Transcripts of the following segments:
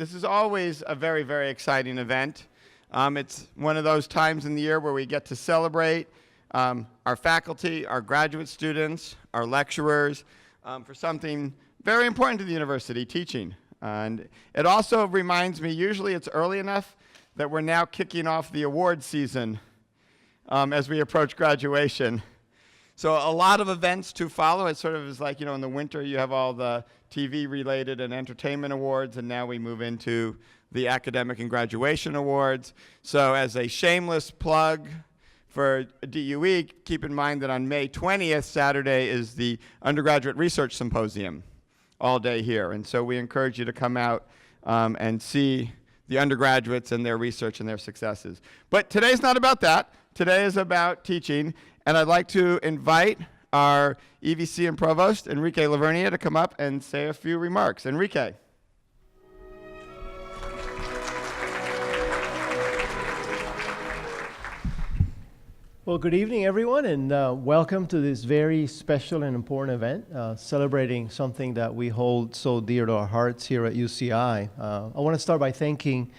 This is always a very, very exciting event. It's one of those times in the year where we get to celebrate our faculty, our graduate students, our lecturers for something very important to the university, teaching. And it also reminds me, usually it's early enough that we're now kicking off the award season as we approach graduation. So a lot of events to follow. It sort of is like, in the winter you have all the TV-related and entertainment awards, and now we move into the academic and graduation awards. So as a shameless plug for DUE, keep in mind that on May 20th, Saturday, is the Undergraduate Research Symposium all day here. And so we encourage you to come out and see the undergraduates and their research and their successes. But today's not about that. Today is about teaching. And I'd like to invite our EVC and Provost, Enrique Lavernia, to come up and say a few remarks. Enrique. Well, good evening, everyone, and welcome to this very special and important event, celebrating something that we hold so dear to our hearts here at UCI. I want to start by thanking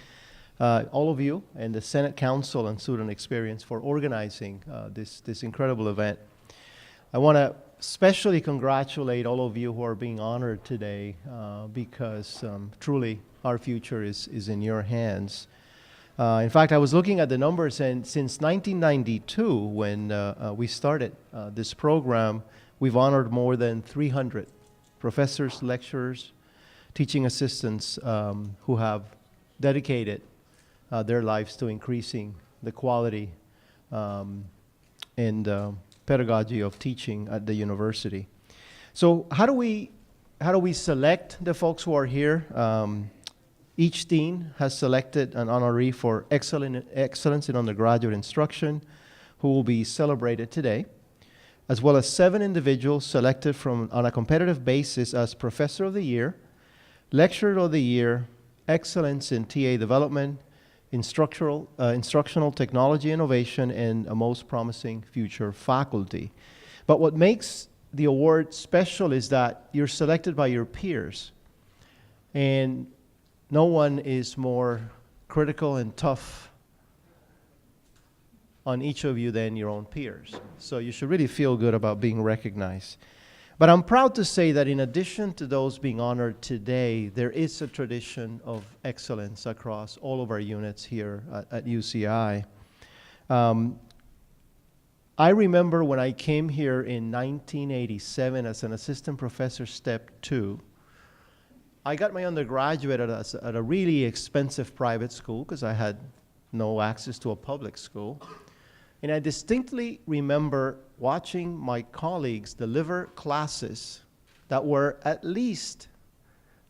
all of you and the Senate Council on Student Experience for organizing this incredible event. I want to especially congratulate all of you who are being honored today because truly our future is in your hands. In fact, I was looking at the numbers, and since 1992, when we started this program, we've honored more than 300 professors, lecturers, teaching assistants who have dedicated their lives to increasing the quality and pedagogy of teaching at the university. So how do we select the folks who are here? Each dean has selected an honoree for excellence in undergraduate instruction who will be celebrated today, as well as 7 individuals selected on a competitive basis as Professor of the Year, Lecturer of the Year, Excellence in TA Development, Instructional Technology Innovation, and a Most Promising Future Faculty. But what makes the award special is that you're selected by your peers, and no one is more critical and tough on each of you than your own peers. So you should really feel good about being recognized. But I'm proud to say that in addition to those being honored today, there is a tradition of excellence across all of our units here at UCI. I remember when I came here in 1987 as an assistant professor, step 2, I got my undergraduate at a really expensive private school because I had no access to a public school. And I distinctly remember watching my colleagues deliver classes that were at least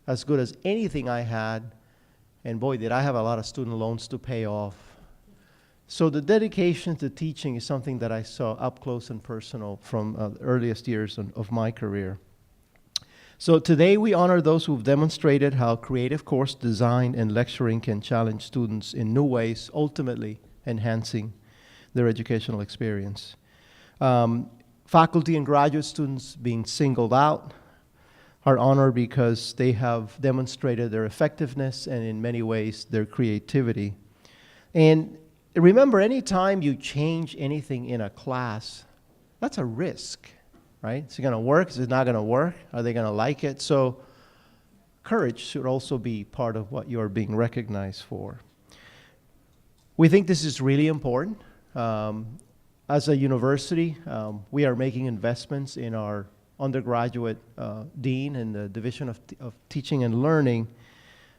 as good as anything I had. And boy, did I have a lot of student loans to pay off. So the dedication to teaching is something that I saw up close and personal from the earliest years of my career. So today we honor those who've demonstrated how creative course design and lecturing can challenge students in new ways, ultimately enhancing their educational experience. Faculty and graduate students being singled out are honored because they have demonstrated their effectiveness and in many ways their creativity. And remember, anytime you change anything in a class, that's a risk. Right? Is it going to work? Is it not going to work? Are they going to like it? So courage should also be part of what you're being recognized for. We think this is really important. As a university, we are making investments in our undergraduate dean and the Division of Teaching and Learning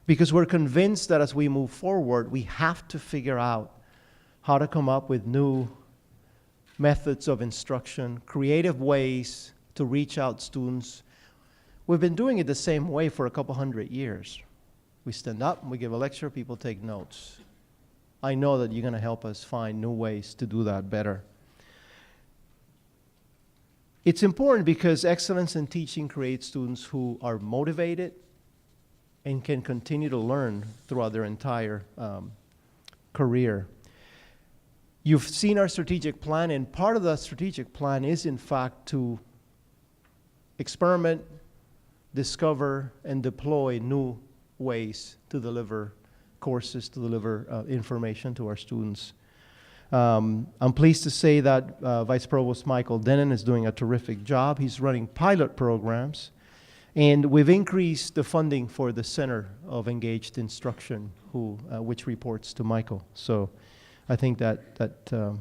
because we're convinced that as we move forward, we have to figure out how to come up with new methods of instruction, creative ways to reach out students. We've been doing it the same way for a couple hundred years. We stand up, we give a lecture, people take notes. I know that you're going to help us find new ways to do that better. It's important because excellence in teaching creates students who are motivated and can continue to learn throughout their entire career. You've seen our strategic plan, and part of the strategic plan is, in fact, to experiment, discover, and deploy new ways to deliver courses, to deliver information to our students. I'm pleased to say that Vice Provost Michael Denon is doing a terrific job. He's running pilot programs, and we've increased the funding for the Center of Engaged Instruction, which reports to Michael. So I think that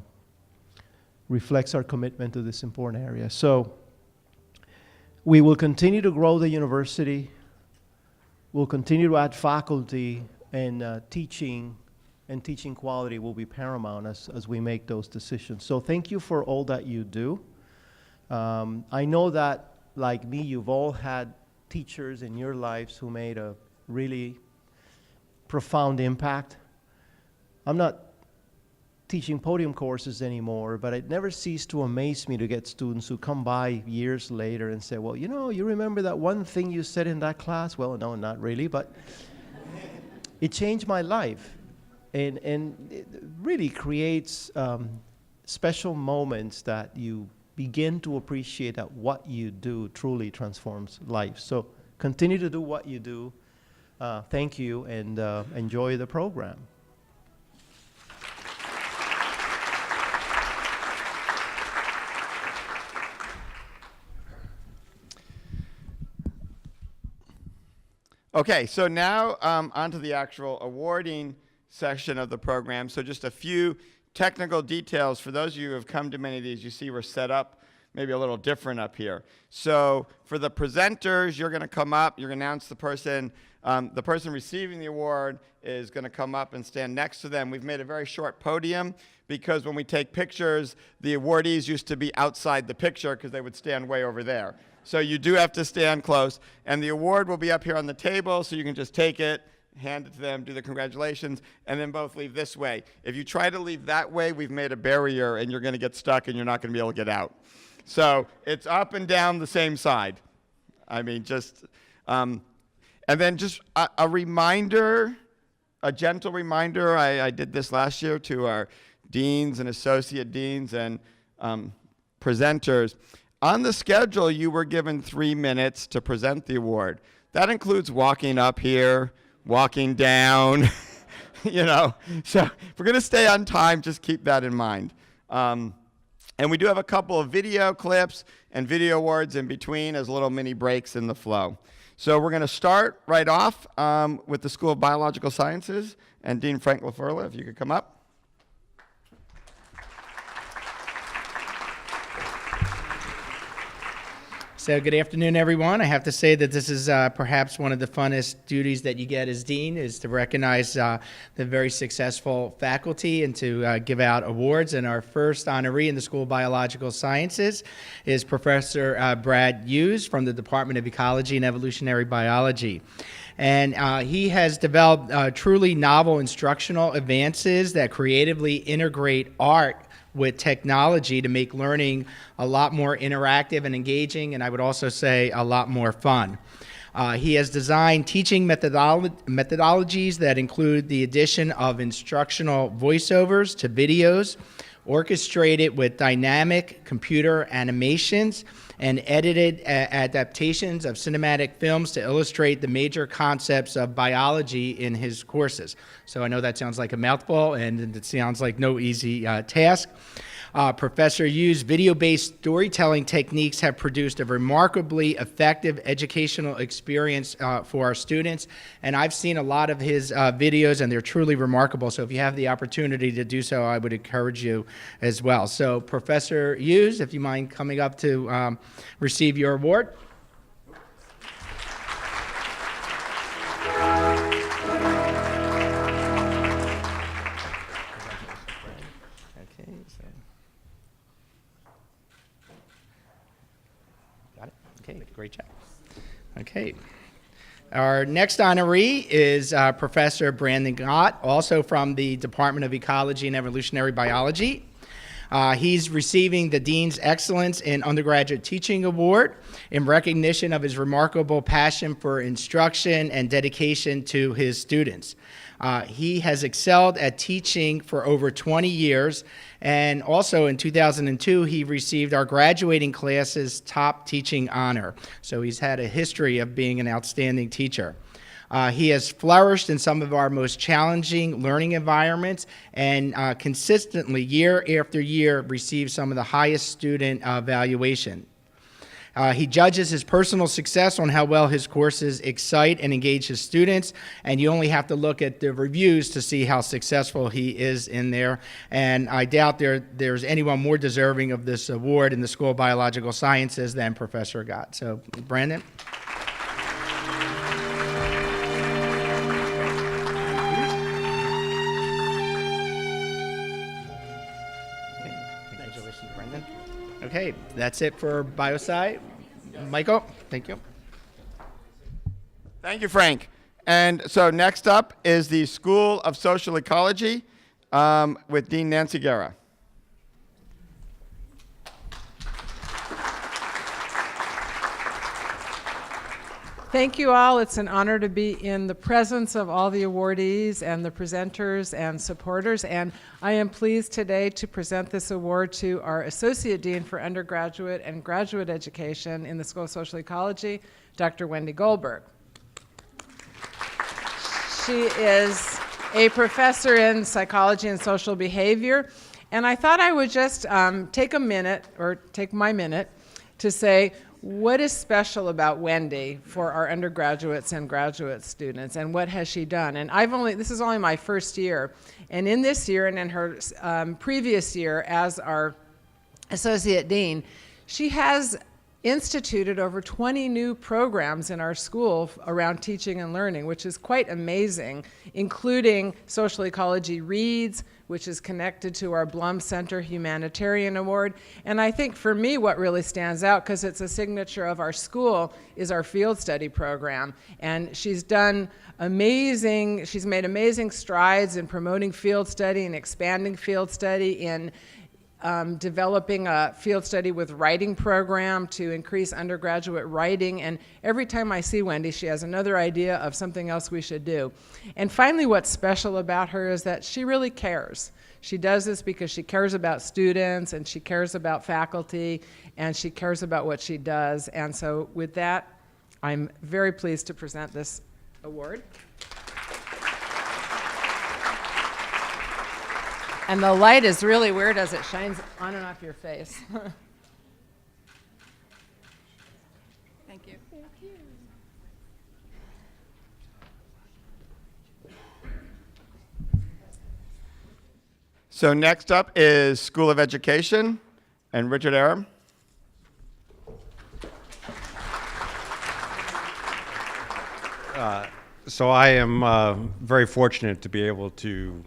reflects our commitment to this important area. So we will continue to grow the university. We'll continue to add faculty, and teaching quality will be paramount as we make those decisions. So thank you for all that you do. I know that, like me, you've all had teachers in your lives who made a really profound impact. I'm not teaching podium courses anymore, but it never ceased to amaze me to get students who come by years later and say, well, you remember that one thing you said in that class? Well, no, not really, but it changed my life. And it really creates special moments that you begin to appreciate that what you do truly transforms life. So continue to do what you do. Thank you, and enjoy the program. Okay, so now onto the actual awarding section of the program. So just a few technical details. For those of you who have come to many of these, you see we're set up maybe a little different up here. So for the presenters, you're going to come up, you're going to announce the person receiving the award is going to come up and stand next to them. We've made a very short podium because when we take pictures, the awardees used to be outside the picture because they would stand way over there. So you do have to stand close, and the award will be up here on the table, so you can just take it, hand it to them, do the congratulations, and then both leave this way. If you try to leave that way, we've made a barrier, and you're going to get stuck, and you're not going to be able to get out. So it's up and down the same side. I mean, just, and then just a reminder, a gentle reminder, I did this last year to our deans and associate deans and presenters. On the schedule, you were given 3 minutes to present the award. That includes walking up here, walking down, So if we're going to stay on time, just keep that in mind. And we do have a couple of video clips and video awards in between as little mini breaks in the flow. So we're going to start right off with the School of Biological Sciences, and Dean Frank LaFurla, if you could come up. So good afternoon, everyone. I have to say that this is perhaps one of the funnest duties that you get as dean, is to recognize the very successful faculty and to give out awards. And our first honoree in the School of Biological Sciences is Professor Brad Hughes from the Department of Ecology and Evolutionary Biology. And he has developed truly novel instructional advances that creatively integrate art with technology to make learning a lot more interactive and engaging, and I would also say a lot more fun. He has designed teaching methodologies that include the addition of instructional voiceovers to videos, orchestrated with dynamic computer animations, and edited adaptations of cinematic films to illustrate the major concepts of biology in his courses. So I know that sounds like a mouthful, and it sounds like no easy task. Professor Hughes' video-based storytelling techniques have produced a remarkably effective educational experience for our students, and I've seen a lot of his videos, and they're truly remarkable. So if you have the opportunity to do so, I would encourage you as well. So Professor Hughes, if you mind coming up to receive your award. Okay, great job. Okay. Our next honoree is Professor Brandon Gott, also from the Department of Ecology and Evolutionary Biology. He's receiving the Dean's Excellence in Undergraduate Teaching Award in recognition of his remarkable passion for instruction and dedication to his students. He has excelled at teaching for over 20 years, and also in 2002, he received our graduating class's top teaching honor. So he's had a history of being an outstanding teacher. He has flourished in some of our most challenging learning environments and consistently, year after year, receives some of the highest student evaluation. He judges his personal success on how well his courses excite and engage his students, and you only have to look at the reviews to see how successful he is in there. And I doubt there's anyone more deserving of this award in the School of Biological Sciences than Professor Gott. So, Brandon. Congratulations, Brendan. Okay, that's it for BioSci. Michael, thank you. Thank you, Frank. And so next up is the School of Social Ecology with Dean Nancy Guerra. Thank you all. It's an honor to be in the presence of all the awardees and the presenters and supporters. And I am pleased today to present this award to our Associate Dean for Undergraduate and Graduate Education in the School of Social Ecology, Dr. Wendy Goldberg. She is a professor in psychology and social behavior. And I thought I would just take my minute to say, what is special about Wendy for our undergraduates and graduate students, and what has she done? And this is only my first year, and in this year and in her previous year as our Associate Dean, she has instituted over 20 new programs in our school around teaching and learning, which is quite amazing, including Social Ecology Reads, which is connected to our Blum Center Humanitarian Award. And I think for me what really stands out, because it's a signature of our school, is our field study program. And she's made amazing strides in promoting field study and expanding field study, in developing a field study with writing program to increase undergraduate writing. And every time I see Wendy, she has another idea of something else we should do. And finally, what's special about her is that she really cares. She does this because she cares about students, and she cares about faculty, and she cares about what she does. And so with that, I'm very pleased to present this award. And the light is really weird as it shines on and off your face. Thank you. So next up is School of Education and Richard Aram. So I am very fortunate to be able to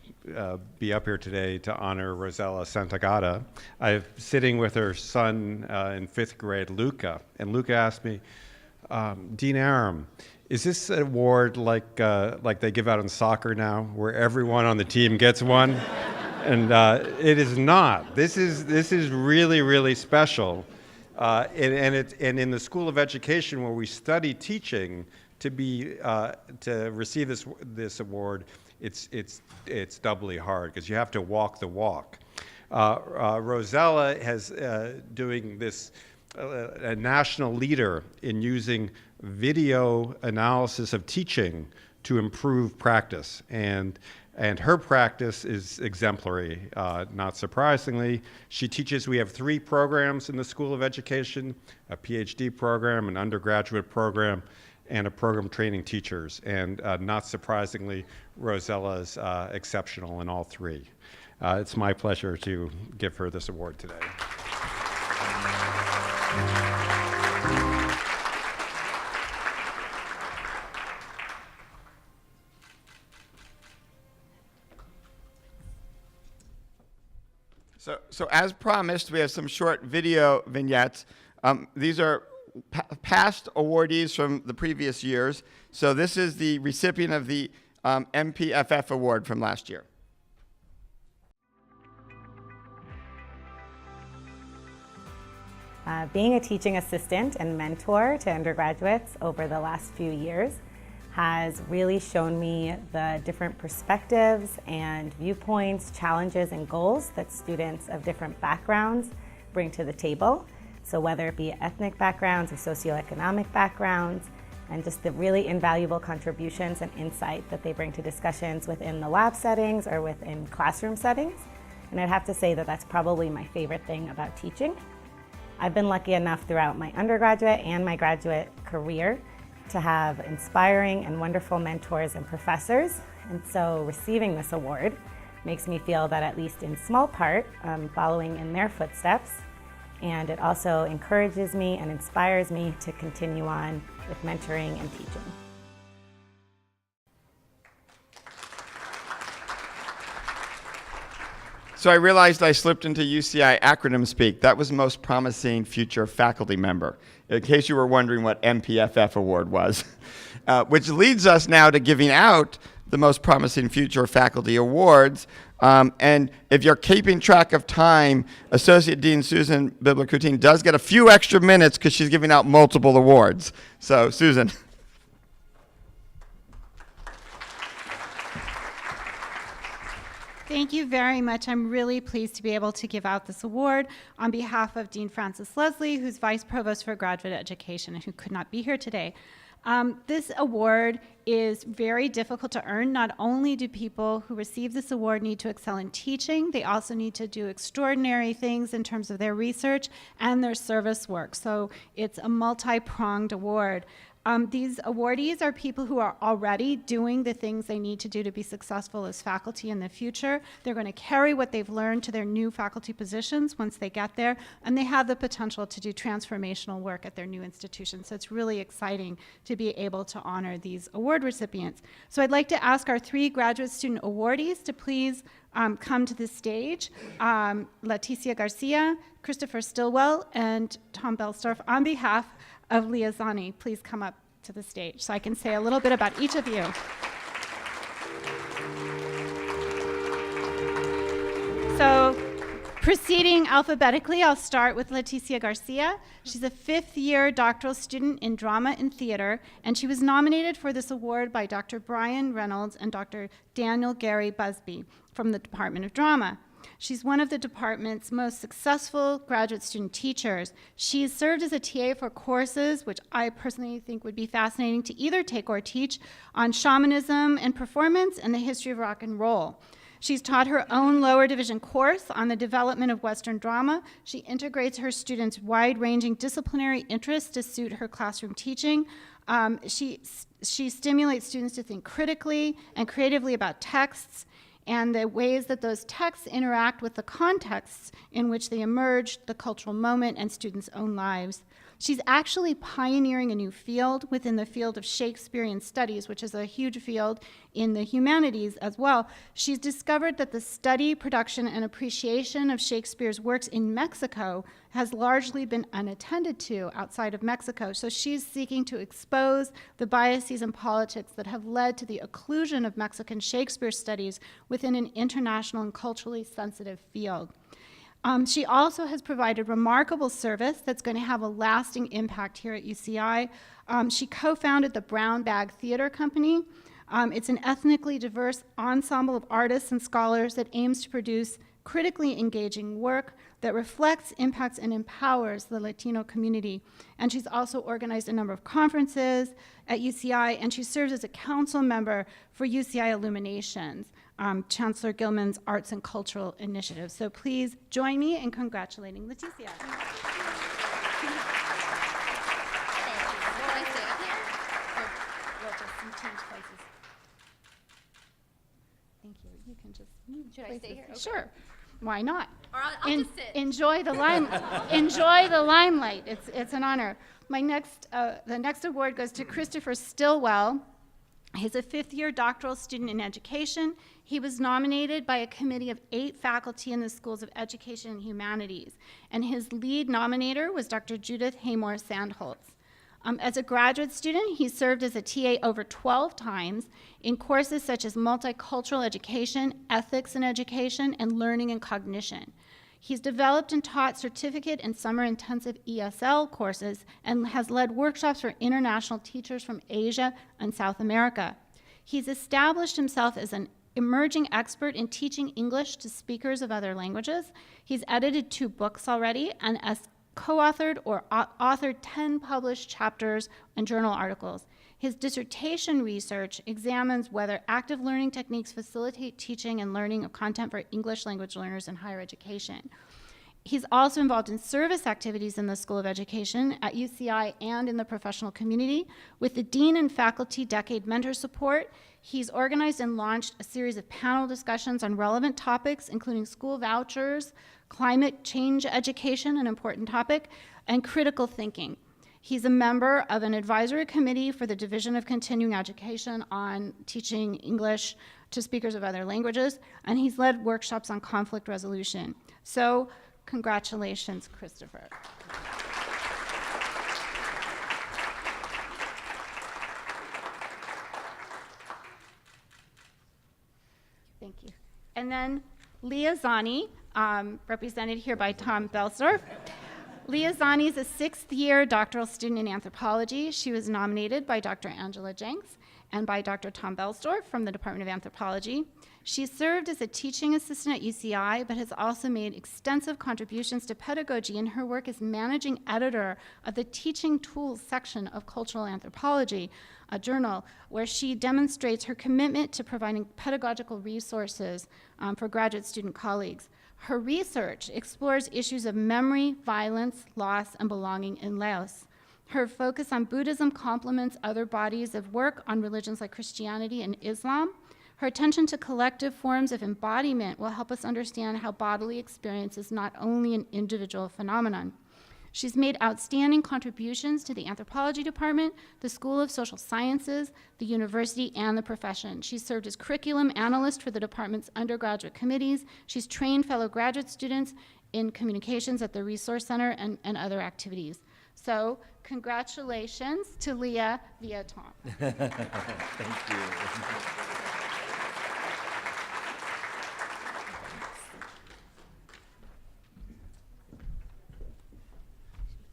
be up here today to honor Rosella Santagata. I'm sitting with her son in 5th grade, Luca, and Luca asked me, Dean Aram, is this an award like they give out in soccer now, where everyone on the team gets one? And it is not. This is really, really special. And in the School of Education, where we study teaching, to receive this award, it's doubly hard because you have to walk the walk. Rosella has doing this a national leader in using video analysis of teaching to improve practice, and her practice is exemplary. Not surprisingly, she teaches. We have 3 programs in the School of Education: a PhD program, an undergraduate program, and a program training teachers. And not surprisingly, Rosella is exceptional in all 3. It's my pleasure to give her this award today. So as promised, we have some short video vignettes. These are past awardees from the previous years. So this is the recipient of the MPFF award from last year. Being a teaching assistant and mentor to undergraduates over the last few years has really shown me the different perspectives and viewpoints, challenges, and goals that students of different backgrounds bring to the table. So whether it be ethnic backgrounds or socioeconomic backgrounds, and just the really invaluable contributions and insight that they bring to discussions within the lab settings or within classroom settings. And I'd have to say that that's probably my favorite thing about teaching. I've been lucky enough throughout my undergraduate and my graduate career to have inspiring and wonderful mentors and professors. And so receiving this award makes me feel that, at least in small part, I'm following in their footsteps. And it also encourages me and inspires me to continue on with mentoring and teaching. So I realized I slipped into UCI acronym speak. That was Most Promising Future Faculty Member, in case you were wondering what MPFF award was. Which leads us now to giving out the Most Promising Future Faculty Awards. And if you're keeping track of time, Associate Dean Susan Bibler-Coutin does get a few extra minutes because she's giving out multiple awards. So, Susan. Thank you very much. I'm really pleased to be able to give out this award on behalf of Dean Francis Leslie, who's Vice Provost for Graduate Education and who could not be here today. This award is very difficult to earn. Not only do people who receive this award need to excel in teaching, they also need to do extraordinary things in terms of their research and their service work. So it's a multi-pronged award. These awardees are people who are already doing the things they need to do to be successful as faculty in the future. They're going to carry what they've learned to their new faculty positions once they get there, and they have the potential to do transformational work at their new institution. So it's really exciting to be able to honor these award recipients. So I'd like to ask our 3 graduate student awardees to please come to the stage. Leticia Garcia, Christopher Stillwell, and Tom Belsdorf, on behalf of Liazani, please come up to the stage so I can say a little bit about each of you. So, proceeding alphabetically, I'll start with Leticia Garcia. She's a 5th-year doctoral student in drama and theater, and she was nominated for this award by Dr. Brian Reynolds and Dr. Daniel Gary Busby from the Department of Drama. She's one of the department's most successful graduate student teachers. She's served as a TA for courses, which I personally think would be fascinating to either take or teach, on shamanism and performance and the history of rock and roll. She's taught her own lower division course on the development of Western drama. She integrates her students' wide-ranging disciplinary interests to suit her classroom teaching. She stimulates students to think critically and creatively about texts and the ways that those texts interact with the contexts in which they emerge, the cultural moment, and students' own lives. She's actually pioneering a new field within the field of Shakespearean studies, which is a huge field in the humanities as well. She's discovered that the study, production, and appreciation of Shakespeare's works in Mexico has largely been unattended to outside of Mexico. So she's seeking to expose the biases and politics that have led to the occlusion of Mexican Shakespeare studies within an international and culturally sensitive field. She also has provided remarkable service that's going to have a lasting impact here at UCI. She co-founded the Brown Bag Theater Company. It's an ethnically diverse ensemble of artists and scholars that aims to produce critically engaging work that reflects, impacts, and empowers the Latino community. And she's also organized a number of conferences at UCI, and she serves as a council member for UCI Illuminations, Chancellor Gilman's Arts and Cultural Initiative. So please join me in congratulating Leticia. Will I stay up here? Or We'll just change places. Thank you. You can just should I place stay this- here? Okay. Sure. Why not? Or I'll just sit. Enjoy the enjoy the limelight. It's an honor. The next award goes to Christopher Stillwell. He's a 5th-year doctoral student in education. He was nominated by a committee of 8 faculty in the schools of education and humanities, and his lead nominator was Dr. Judith Haymore Sandholz. As a graduate student, he served as a TA over 12 times in courses such as multicultural education, ethics in education, and learning and cognition. He's developed and taught certificate and summer intensive ESL courses and has led workshops for international teachers from Asia and South America. He's established himself as an emerging expert in teaching English to speakers of other languages. He's edited 2 books already and has co-authored or authored 10 published chapters and journal articles. His dissertation research examines whether active learning techniques facilitate teaching and learning of content for English language learners in higher education. He's also involved in service activities in the School of Education at UCI and in the professional community. With the Dean and Faculty Decade Mentor Support, he's organized and launched a series of panel discussions on relevant topics, including school vouchers, climate change education, an important topic, and critical thinking. He's a member of an advisory committee for the Division of Continuing Education on teaching English to speakers of other languages, and he's led workshops on conflict resolution. So, congratulations, Christopher. Thank you. And then Leah Zani, represented here by Tom Belsdorf. Leah Zani is a sixth-year doctoral student in anthropology. She was nominated by Dr. Angela Jenks and by Dr. Tom Belsdorf from the Department of Anthropology. She served as a teaching assistant at UCI, but has also made extensive contributions to pedagogy in her work as managing editor of the Teaching Tools section of Cultural Anthropology, a journal where she demonstrates her commitment to providing pedagogical resources for graduate student colleagues. Her research explores issues of memory, violence, loss, and belonging in Laos. Her focus on Buddhism complements other bodies of work on religions like Christianity and Islam. Her attention to collective forms of embodiment will help us understand how bodily experience is not only an individual phenomenon. She's made outstanding contributions to the anthropology department, the School of Social Sciences, the university, and the profession. She's served as curriculum analyst for the department's undergraduate committees. She's trained fellow graduate students in communications at the Resource Center and other activities. So congratulations to Leah via Tom. Thank you.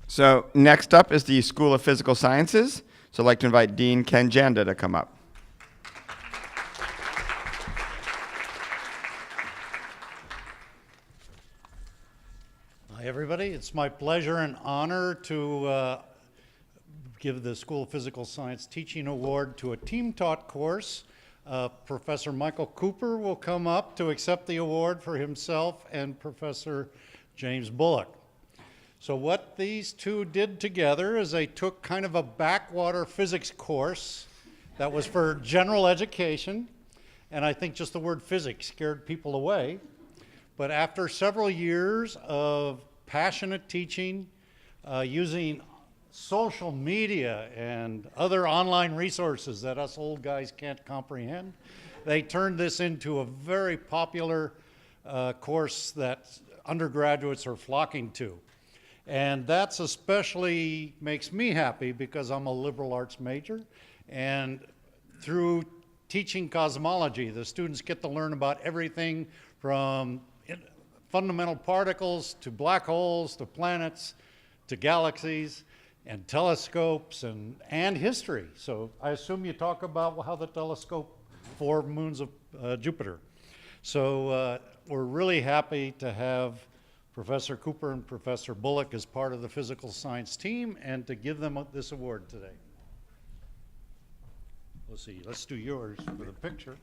So next up is the School of Physical Sciences. So I'd like to invite Dean Ken Janda to come up. Hi, everybody. It's my pleasure and honor to give the School of Physical Science Teaching Award to a team-taught course. Professor Michael Cooper will come up to accept the award for himself and Professor James Bullock. So what these two did together is they took kind of a backwater physics course that was for general education, and I think just the word physics scared people away. But after several years of passionate teaching, using social media and other online resources that us old guys can't comprehend, they turned this into a very popular course that undergraduates are flocking to. And that's especially makes me happy because I'm a liberal arts major, and through teaching cosmology, the students get to learn about everything from fundamental particles to black holes to planets to galaxies and telescopes and history. So I assume you talk about how the telescope formed moons of Jupiter. So we're really happy to have Professor Cooper and Professor Bullock as part of the physical science team and to give them this award today. Let's see, let's do yours for the picture.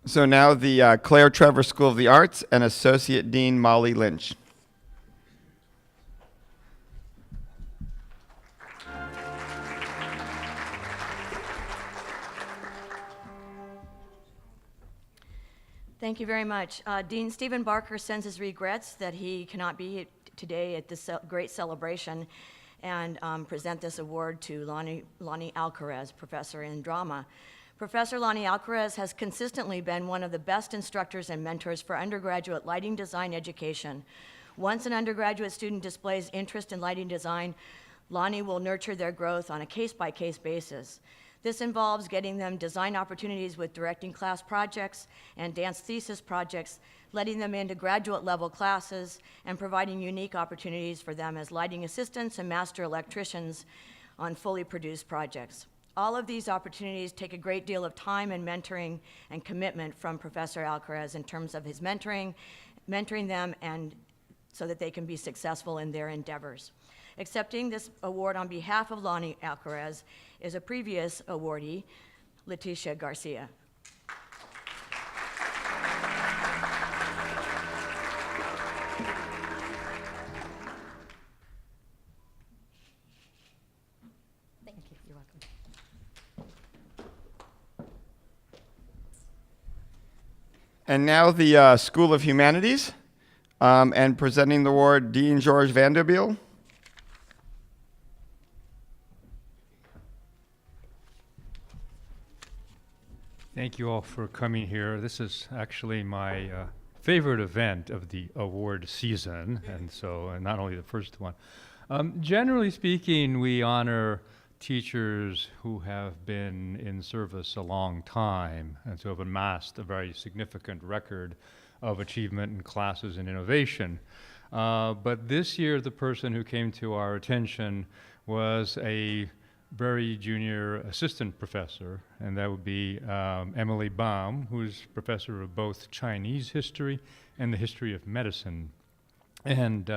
So now the Claire Trevor School of the Arts and Associate Dean Molly Lynch. Thank you very much. Dean Stephen Barker sends his regrets that he cannot be today at this great celebration and present this award to Lonnie Alcaraz, professor in drama. Professor Lonnie Alcaraz has consistently been one of the best instructors and mentors for undergraduate lighting design education. Once an undergraduate student displays interest in lighting design, Lonnie will nurture their growth on a case-by-case basis. This involves getting them design opportunities with directing class projects and dance thesis projects, letting them into graduate level classes, and providing unique opportunities for them as lighting assistants and master electricians on fully produced projects. All of these opportunities take a great deal of time and mentoring and commitment from Professor Alcaraz in terms of his mentoring them, and so that they can be successful in their endeavors. Accepting this award on behalf of Lonnie Alcaraz is a previous awardee, Leticia Garcia. Thank you. You're welcome. And now the School of Humanities, and presenting the award, Dean George Vanderbilt. Thank you all for coming here. This is actually my favorite event of the award season, and not only the first one. Generally speaking, we honor teachers who have been in service a long time and so have amassed a very significant record of achievement in classes and innovation. But this year, the person who came to our attention was a very junior assistant professor, and that would be Emily Baum, who's professor of both Chinese history and the history of medicine. And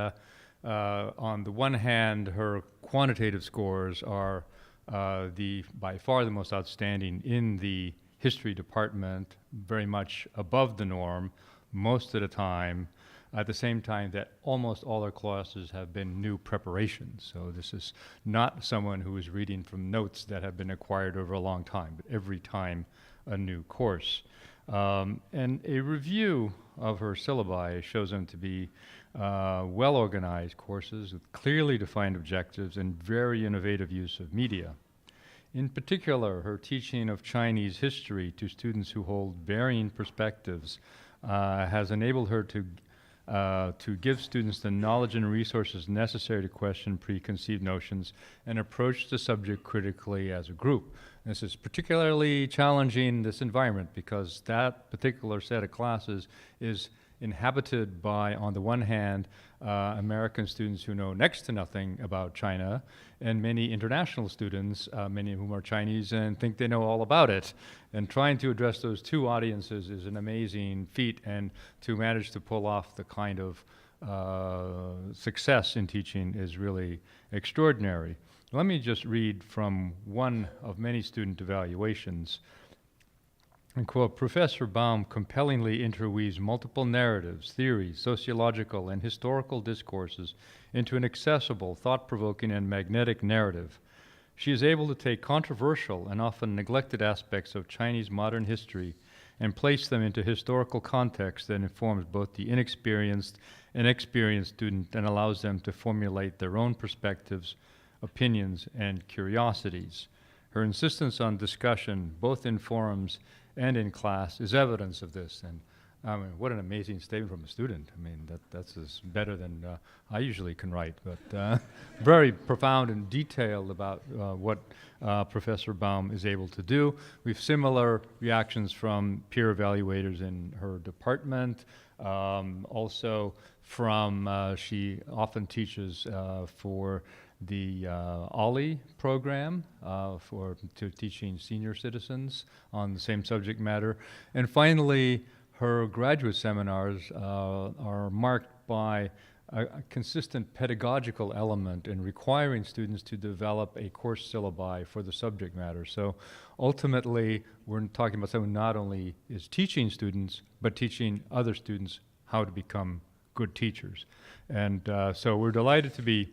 on the one hand, her quantitative scores are by far the most outstanding in the history department, very much above the norm most of the time, at the same time that almost all our classes have been new preparations. So this is not someone who is reading from notes that have been acquired over a long time, but every time a new course. And a review of her syllabi shows them to be well-organized courses with clearly defined objectives and very innovative use of media. In particular, her teaching of Chinese history to students who hold varying perspectives has enabled her to give students the knowledge and resources necessary to question preconceived notions and approach the subject critically as a group. This is particularly challenging in this environment because that particular set of classes is inhabited by, on the one hand, American students who know next to nothing about China, and many international students, many of whom are Chinese and think they know all about it. And trying to address those two audiences is an amazing feat, and to manage to pull off the kind of success in teaching is really extraordinary. Let me just read from one of many student evaluations. And quote, Professor Baum compellingly interweaves multiple narratives, theories, sociological and historical discourses into an accessible, thought-provoking, and magnetic narrative. She is able to take controversial and often neglected aspects of Chinese modern history and place them into historical context that informs both the inexperienced and experienced student and allows them to formulate their own perspectives, opinions, and curiosities. Her insistence on discussion, both in forums and in class, is evidence of this. And I mean, what an amazing statement from a student. I mean, that's better than I usually can write, but very profound and detailed about what Professor Baum is able to do. We have similar reactions from peer evaluators in her department. Also from, she often teaches for the OLLI program to teaching senior citizens on the same subject matter. And finally, her graduate seminars are marked by a consistent pedagogical element in requiring students to develop a course syllabi for the subject matter. So ultimately, we're talking about someone who not only is teaching students, but teaching other students how to become good teachers. And so we're delighted to be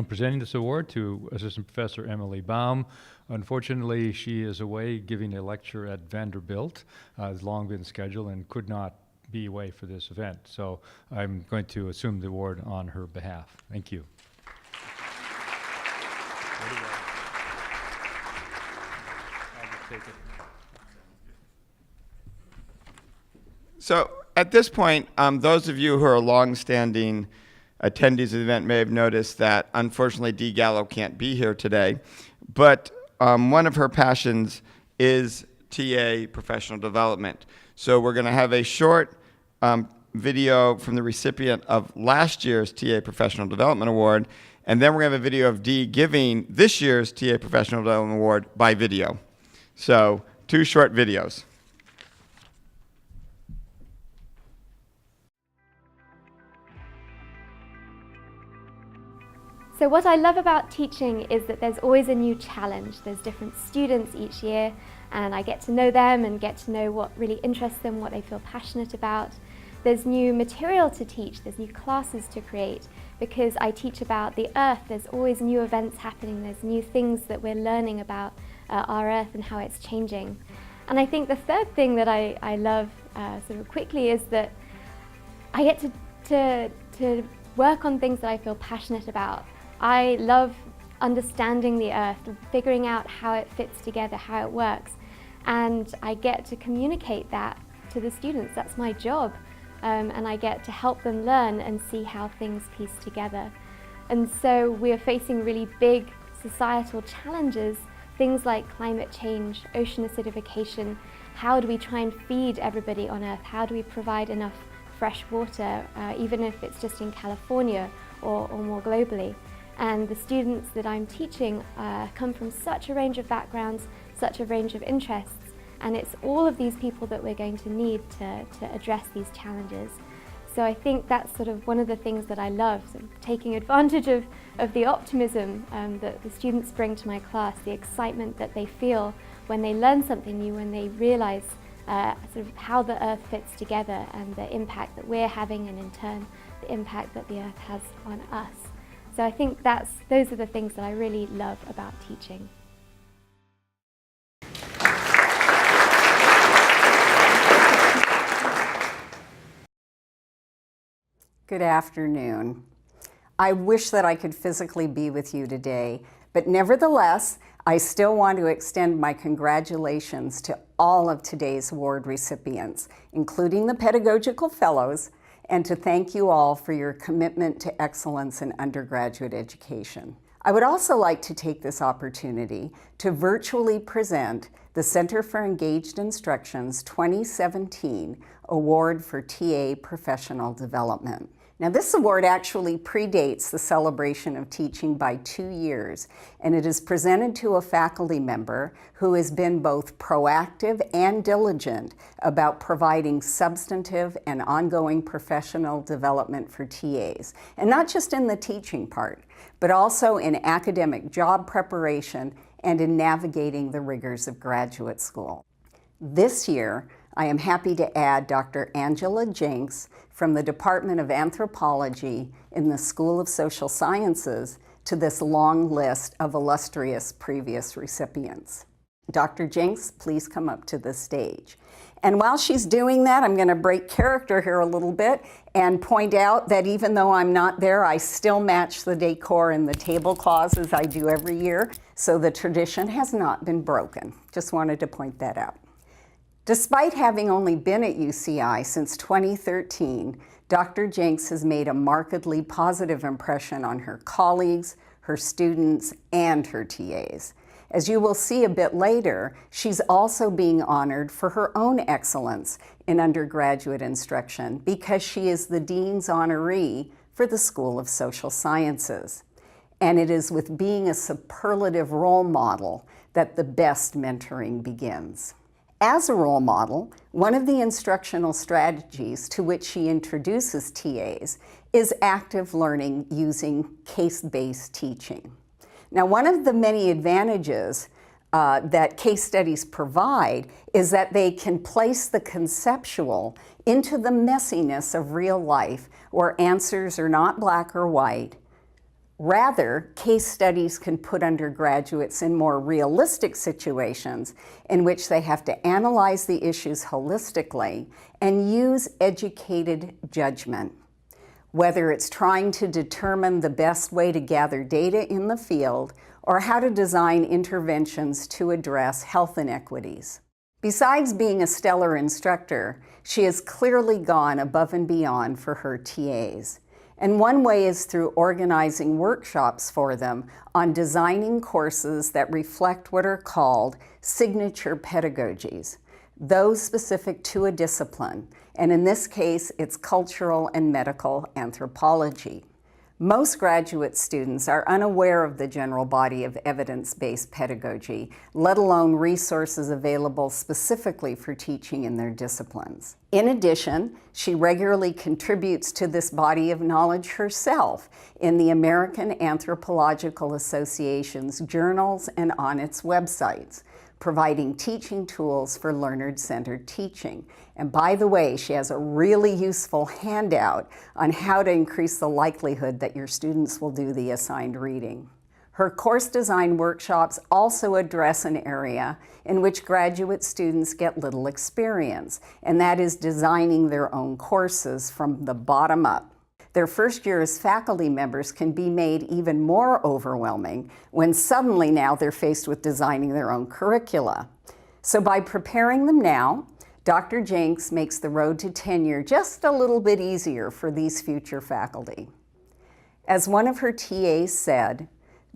presenting this award to Assistant Professor Emily Baum. Unfortunately, she is away giving a lecture at Vanderbilt. It's long been scheduled and could not be away for this event. So I'm going to assume the award on her behalf. Thank you. So at this point, those of you who are longstanding attendees of the event may have noticed that unfortunately Dee Gallo can't be here today, but one of her passions is TA professional development. So we're going to have a short video from the recipient of last year's TA Professional Development Award, And then we're going to have a video of Dee giving this year's TA Professional Development Award by video. So 2 short videos. So what I love about teaching is that there's always a new challenge. There's different students each year, and I get to know them and get to know what really interests them, what they feel passionate about. There's new material to teach, there's new classes to create. Because I teach about the Earth, there's always new events happening, there's new things that we're learning about our Earth and how it's changing. And I think the third thing that I love sort of quickly is that I get to work on things that I feel passionate about. I love understanding the Earth, figuring out how it fits together, how it works. And I get to communicate that to the students. That's my job. And I get to help them learn and see how things piece together. And so we are facing really big societal challenges, things like climate change, ocean acidification. How do we try and feed everybody on Earth? How do we provide enough fresh water, even if it's just in California or more globally? And the students that I'm teaching come from such a range of backgrounds, such a range of interests, and it's all of these people that we're going to need to address these challenges. So I think that's sort of one of the things that I love, sort of taking advantage of the optimism that the students bring to my class, the excitement that they feel when they learn something new, when they realize sort of how the Earth fits together and the impact that we're having, and in turn the impact that the Earth has on us. So I think those are the things that I really love about teaching. Good afternoon. I wish that I could physically be with you today, but nevertheless, I still want to extend my congratulations to all of today's award recipients, including the Pedagogical Fellows, and to thank you all for your commitment to excellence in undergraduate education. I would also like to take this opportunity to virtually present the Center for Engaged Instruction's 2017 Award for TA Professional Development. Now, this award actually predates the celebration of teaching by 2 years, and it is presented to a faculty member who has been both proactive and diligent about providing substantive and ongoing professional development for TAs, and not just in the teaching part, but also in academic job preparation and in navigating the rigors of graduate school. This year, I am happy to add Dr. Angela Jenks from the Department of Anthropology in the School of Social Sciences to this long list of illustrious previous recipients. Dr. Jenks, please come up to the stage. And while she's doing that, I'm going to break character here a little bit and point out that even though I'm not there, I still match the decor and the tablecloths as I do every year, so the tradition has not been broken. Just wanted to point that out. Despite having only been at UCI since 2013, Dr. Jenks has made a markedly positive impression on her colleagues, her students, and her TAs. As you will see a bit later, she's also being honored for her own excellence in undergraduate instruction because she is the Dean's honoree for the School of Social Sciences. And it is with being a superlative role model that the best mentoring begins. As a role model, one of the instructional strategies to which she introduces TAs is active learning using case-based teaching. Now, one of the many advantages that case studies provide is that they can place the conceptual into the messiness of real life, where answers are not black or white. Rather, case studies can put undergraduates in more realistic situations in which they have to analyze the issues holistically and use educated judgment, whether it's trying to determine the best way to gather data in the field or how to design interventions to address health inequities. Besides being a stellar instructor, she has clearly gone above and beyond for her TAs. And one way is through organizing workshops for them on designing courses that reflect what are called signature pedagogies, those specific to a discipline, and in this case, it's cultural and medical anthropology. Most graduate students are unaware of the general body of evidence-based pedagogy, let alone resources available specifically for teaching in their disciplines. In addition, she regularly contributes to this body of knowledge herself in the American Anthropological Association's journals and on its websites, providing teaching tools for learner-centered teaching. And by the way, she has a really useful handout on how to increase the likelihood that your students will do the assigned reading. Her course design workshops also address an area in which graduate students get little experience, and that is designing their own courses from the bottom up. Their first year as faculty members can be made even more overwhelming when suddenly now they're faced with designing their own curricula. So by preparing them now, Dr. Jenks makes the road to tenure just a little bit easier for these future faculty. As one of her TAs said,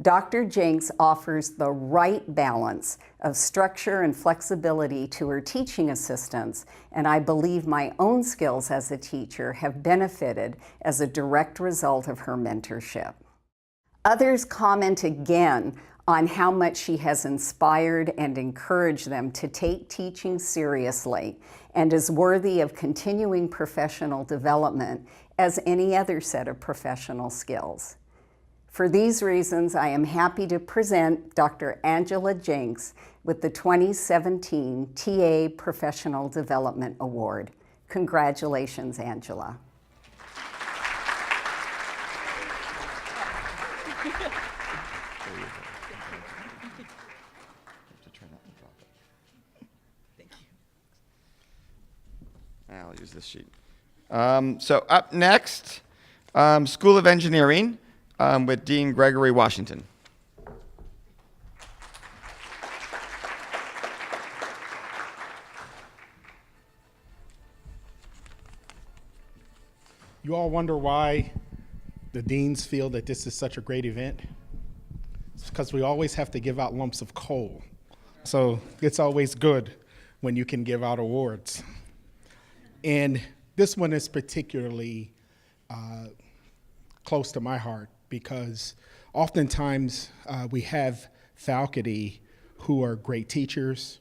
Dr. Jenks offers the right balance of structure and flexibility to her teaching assistants, and I believe my own skills as a teacher have benefited as a direct result of her mentorship. Others comment again on how much she has inspired and encouraged them to take teaching seriously and is worthy of continuing professional development as any other set of professional skills. For these reasons, I am happy to present Dr. Angela Jenks with the 2017 TA Professional Development Award. Congratulations, Angela. I'll use this sheet. So up next, School of Engineering with Dean Gregory Washington. You all wonder why the deans feel that this is such a great event? It's because we always have to give out lumps of coal. So it's always good when you can give out awards. And this one is particularly close to my heart because oftentimes we have faculty who are great teachers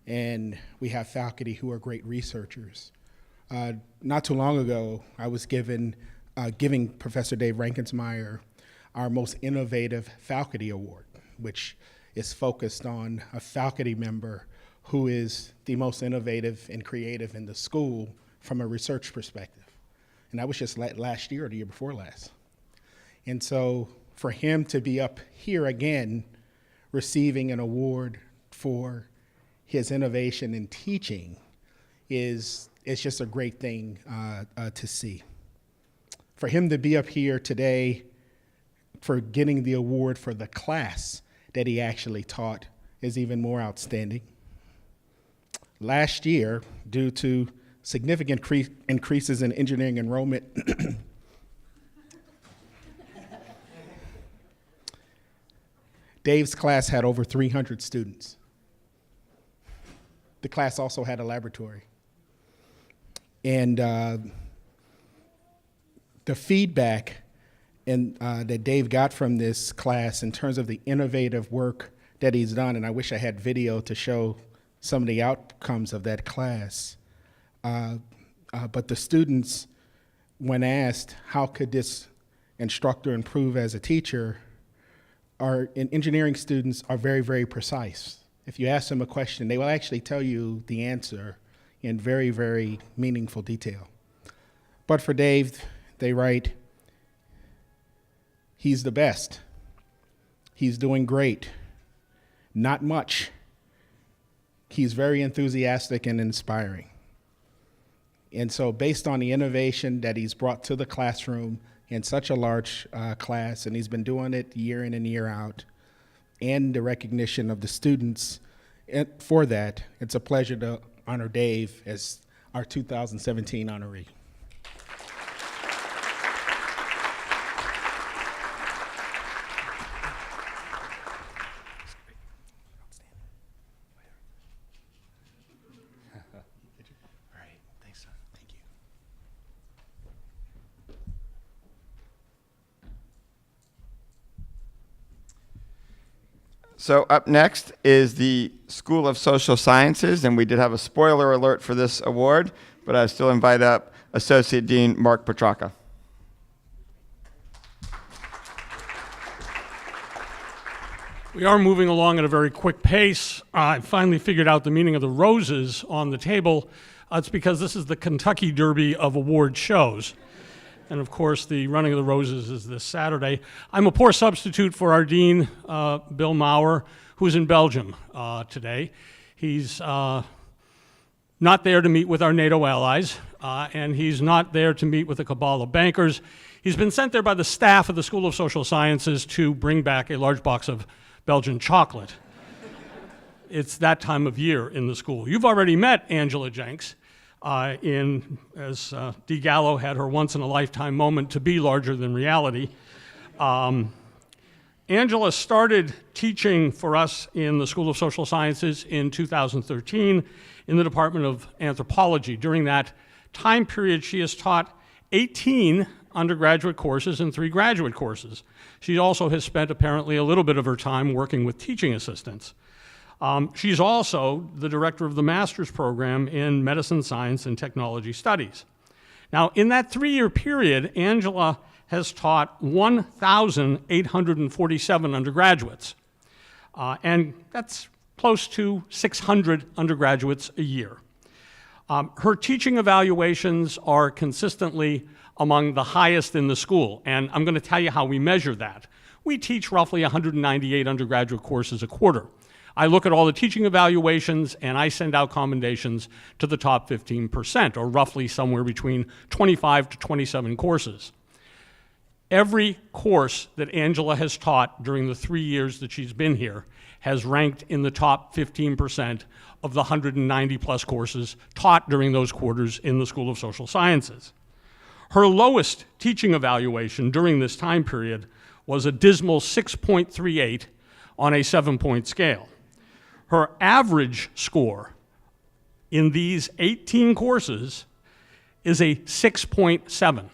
and we have faculty who are great researchers. Not too long ago, I was giving Professor Dave Rankensmeyer our most innovative faculty award, which is focused on a faculty member who is the most innovative and creative in the school from a research perspective. And that was just last year or the year before last. And so for him to be up here again, receiving an award for his innovation in teaching it's just a great thing to see. For him to be up here today for getting the award for the class that he actually taught is even more outstanding. Last year, due to significant increases in engineering enrollment, Dave's class had over 300 students. The class also had a laboratory. And the feedback that Dave got from this class in terms of the innovative work that he's done, and I wish I had video to show some of the outcomes of that class. But the students, when asked, how could this instructor improve as a teacher, engineering students are very, very precise. If you ask them a question, they will actually tell you the answer in very, very meaningful detail. But for Dave, they write, he's the best. He's doing great. Not much. He's very enthusiastic and inspiring. And so based on the innovation that he's brought to the classroom in such a large class, and he's been doing it year in and year out, and the recognition of the students for that, it's a pleasure to honor Dave as our 2017 honoree. So up next is the School of Social Sciences, and we did have a spoiler alert for this award, but I still invite up Associate Dean Mark Petracca. We are moving along at a very quick pace. I finally figured out the meaning of the roses on the table. It's because this is the Kentucky Derby of award shows. And of course, the running of the roses is this Saturday. I'm a poor substitute for our dean, Bill Maurer, who's in Belgium today. He's not there to meet with our NATO allies, and he's not there to meet with the cabal of bankers. He's been sent there by the staff of the School of Social Sciences to bring back a large box of Belgian chocolate. It's that time of year in the school. You've already met Angela Jenks as Dee Gallo had her once-in-a-lifetime moment to be larger than reality. Angela started teaching for us in the School of Social Sciences in 2013 in the Department of Anthropology. During that time period, she has taught 18 undergraduate courses and 3 graduate courses. She also has spent apparently a little bit of her time working with teaching assistants. She's also the director of the master's program in medicine, science, and technology studies. Now, in that 3-year period, Angela has taught 1,847 undergraduates, and that's close to 600 undergraduates a year. Her teaching evaluations are consistently among the highest in the school, and I'm going to tell you how we measure that. We teach roughly 198 undergraduate courses a quarter. I look at all the teaching evaluations and I send out commendations to the top 15%, or roughly somewhere between 25 to 27 courses. Every course that Angela has taught during the 3 years that she's been here has ranked in the top 15% of the 190 plus courses taught during those quarters in the School of Social Sciences. Her lowest teaching evaluation during this time period was a dismal 6.38 on a 7-point scale. Her average score in these 18 courses is a 6.7.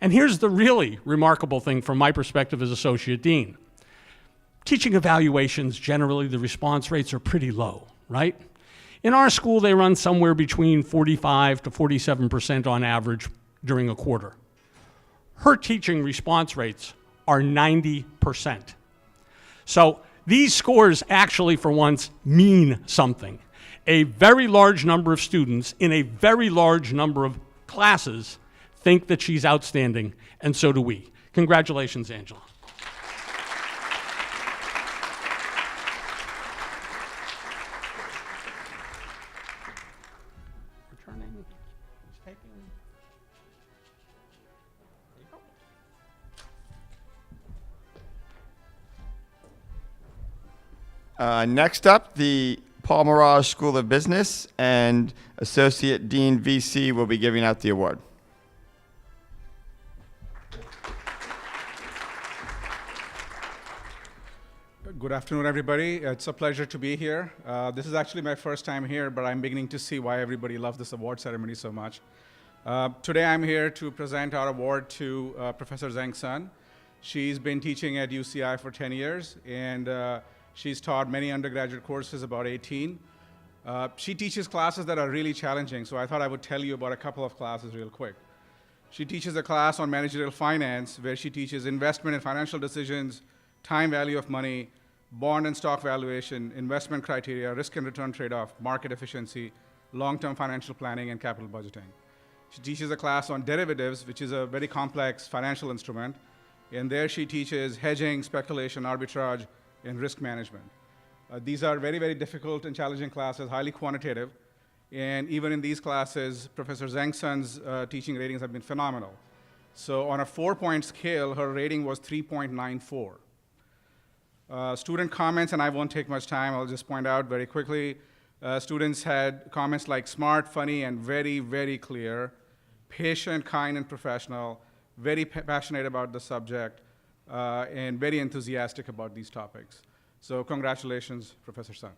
And here's the really remarkable thing from my perspective as Associate Dean. Teaching evaluations, generally the response rates are pretty low, right? In our school, they run somewhere between 45 to 47% on average during a quarter. Her teaching response rates are 90%. So these scores actually, for once, mean something. A very large number of students in a very large number of classes think that she's outstanding, and so do we. Congratulations, Angela. Next up, the Paul Merage School of Business, and Associate Dean VC will be giving out the award. Good afternoon, everybody. It's a pleasure to be here. This is actually my first time here, but I'm beginning to see why everybody loves this award ceremony so much. Today I'm here to present our award to Professor Zheng Sun. She's been teaching at UCI for 10 years, and she's taught many undergraduate courses, about 18. She teaches classes that are really challenging, so I thought I would tell you about a couple of classes real quick. She teaches a class on managerial finance, where she teaches investment and financial decisions, time value of money, bond and stock valuation, investment criteria, risk and return trade-off, market efficiency, long-term financial planning, and capital budgeting. She teaches a class on derivatives, which is a very complex financial instrument, and there she teaches hedging, speculation, arbitrage, and risk management. These are very, very difficult and challenging classes, highly quantitative, and even in these classes, Professor Zheng Sun's teaching ratings have been phenomenal. So on a 4-point scale, her rating was 3.94. Student comments, and I won't take much time, I'll just point out very quickly. Students had comments like smart, funny, and very, very clear, patient, kind, and professional, very passionate about the subject, and very enthusiastic about these topics. So congratulations, Professor Sun.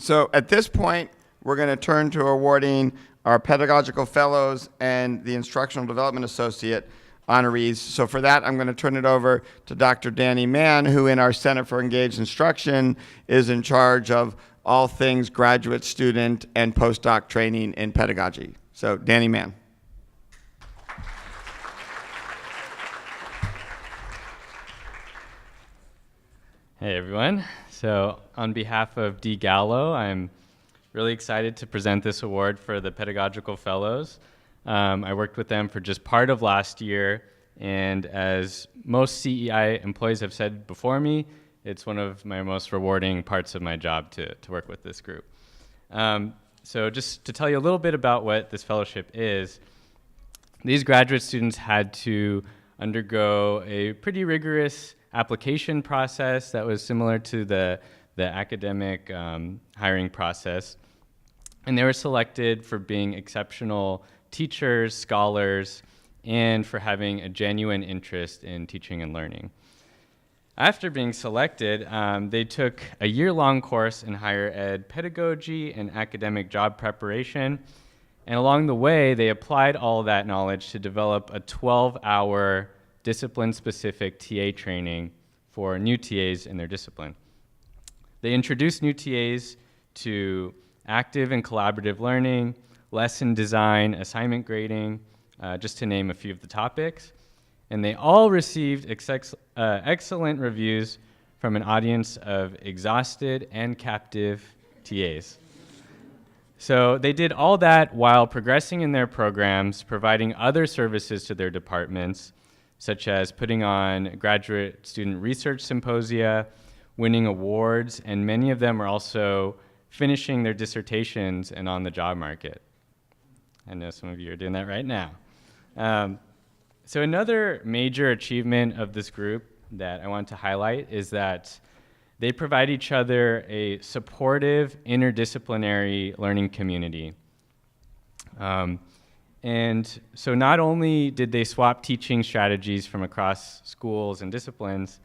So at this point, we're going to turn to awarding our Pedagogical Fellows and the Instructional Development Associate honorees. So for that, I'm going to turn it over to Dr. Danny Mann, who in our Center for Engaged Instruction is in charge of all things graduate student and postdoc training in pedagogy. So Danny Mann. Hey everyone. So on behalf of Dee Gallo, I'm really excited to present this award for the Pedagogical Fellows. I worked with them for just part of last year, and as most CEI employees have said before me, it's one of my most rewarding parts of my job to work with this group. So just to tell you a little bit about what this fellowship is, these graduate students had to undergo a pretty rigorous application process that was similar to the academic hiring process. And they were selected for being exceptional teachers, scholars, and for having a genuine interest in teaching and learning. After being selected, they took a year-long course in higher ed pedagogy and academic job preparation. And along the way, they applied all that knowledge to develop a 12-hour discipline-specific TA training for new TAs in their discipline. They introduced new TAs to active and collaborative learning, lesson design, assignment grading, just to name a few of the topics. And they all received excellent reviews from an audience of exhausted and captive TAs. So they did all that while progressing in their programs, providing other services to their departments, such as putting on graduate student research symposia, winning awards, and many of them are also finishing their dissertations and on the job market. I know some of you are doing that right now. So another major achievement of this group that I want to highlight is that they provide each other a supportive, interdisciplinary learning community. And so not only did they swap teaching strategies from across schools and disciplines,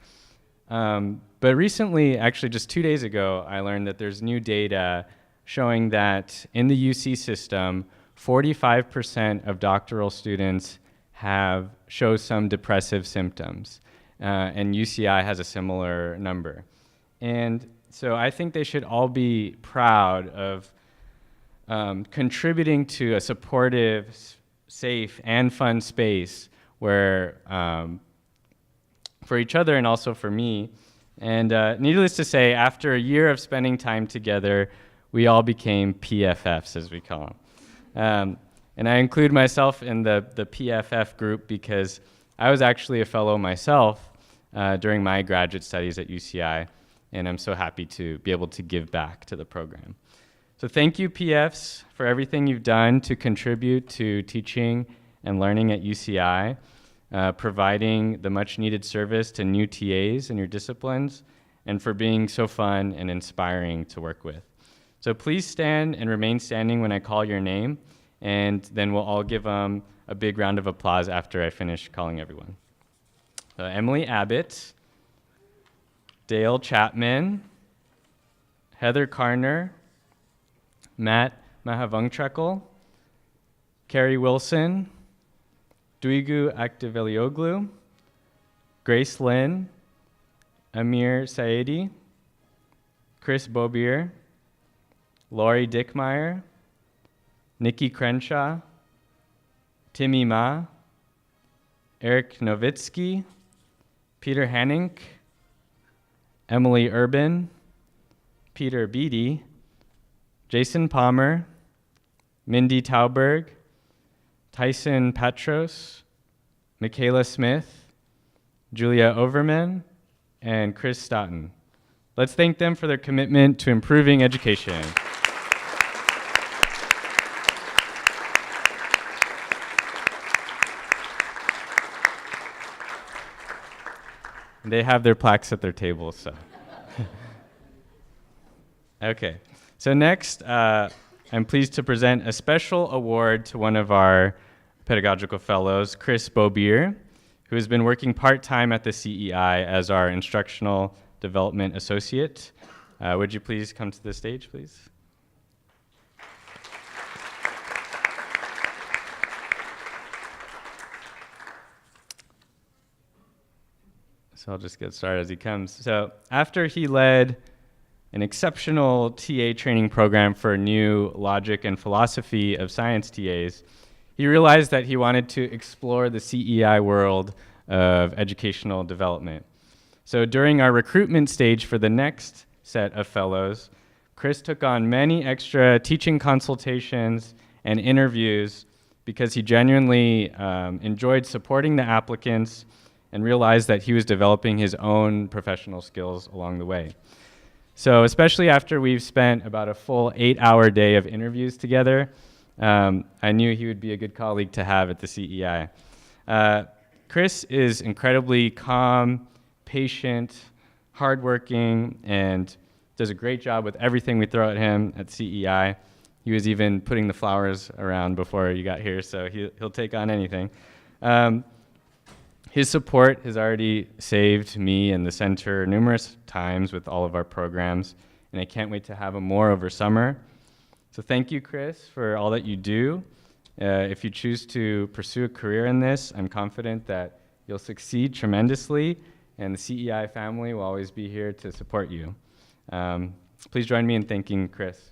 but recently, actually just 2 days ago, I learned that there's new data showing that in the UC system, 45% of doctoral students show some depressive symptoms, and UCI has a similar number. And so I think they should all be proud of contributing to a supportive, safe, and fun space where for each other and also for me. And needless to say, after a year of spending time together, we all became PFFs, as we call them. And I include myself in the PFF group because I was actually a fellow myself during my graduate studies at UCI, and I'm so happy to be able to give back to the program. So thank you, PFs, for everything you've done to contribute to teaching and learning at UCI, providing the much-needed service to new TAs in your disciplines, and for being so fun and inspiring to work with. So please stand and remain standing when I call your name, and then we'll all give them a big round of applause after I finish calling everyone. Emily Abbott, Dale Chapman, Heather Karner, Matt Mahavungtrekul, Carrie Wilson, Duygu Aktivelioglu, Grace Lynn, Amir Saidi, Chris Bobier, Lori Dickmeyer, Nikki Crenshaw, Timmy Ma, Eric Novitsky, Peter Hannink, Emily Urban, Peter Beatty, Jason Palmer, Mindy Tauberg, Tyson Petros, Michaela Smith, Julia Overman, and Chris Stoughton. Let's thank them for their commitment to improving education. They have their plaques at their tables, so. Okay, so next, I'm pleased to present a special award to one of our pedagogical fellows, Chris Bobier, who has been working part-time at the CEI as our Instructional Development Associate. Would you please come to the stage, please? So I'll just get started as he comes. So after he led an exceptional TA training program for new logic and philosophy of science TAs, he realized that he wanted to explore the CEI world of educational development. So during our recruitment stage for the next set of fellows, Chris took on many extra teaching consultations and interviews because he genuinely enjoyed supporting the applicants and realized that he was developing his own professional skills along the way. So especially after we've spent about a full 8-hour day of interviews together, I knew he would be a good colleague to have at the CEI. Chris is incredibly calm, patient, hardworking, and does a great job with everything we throw at him at CEI. He was even putting the flowers around before you got here, so he'll take on anything. His support has already saved me and the center numerous times with all of our programs, and I can't wait to have him more over summer. So thank you, Chris, for all that you do. If you choose to pursue a career in this, I'm confident that you'll succeed tremendously, and the CEI family will always be here to support you. Please join me in thanking Chris.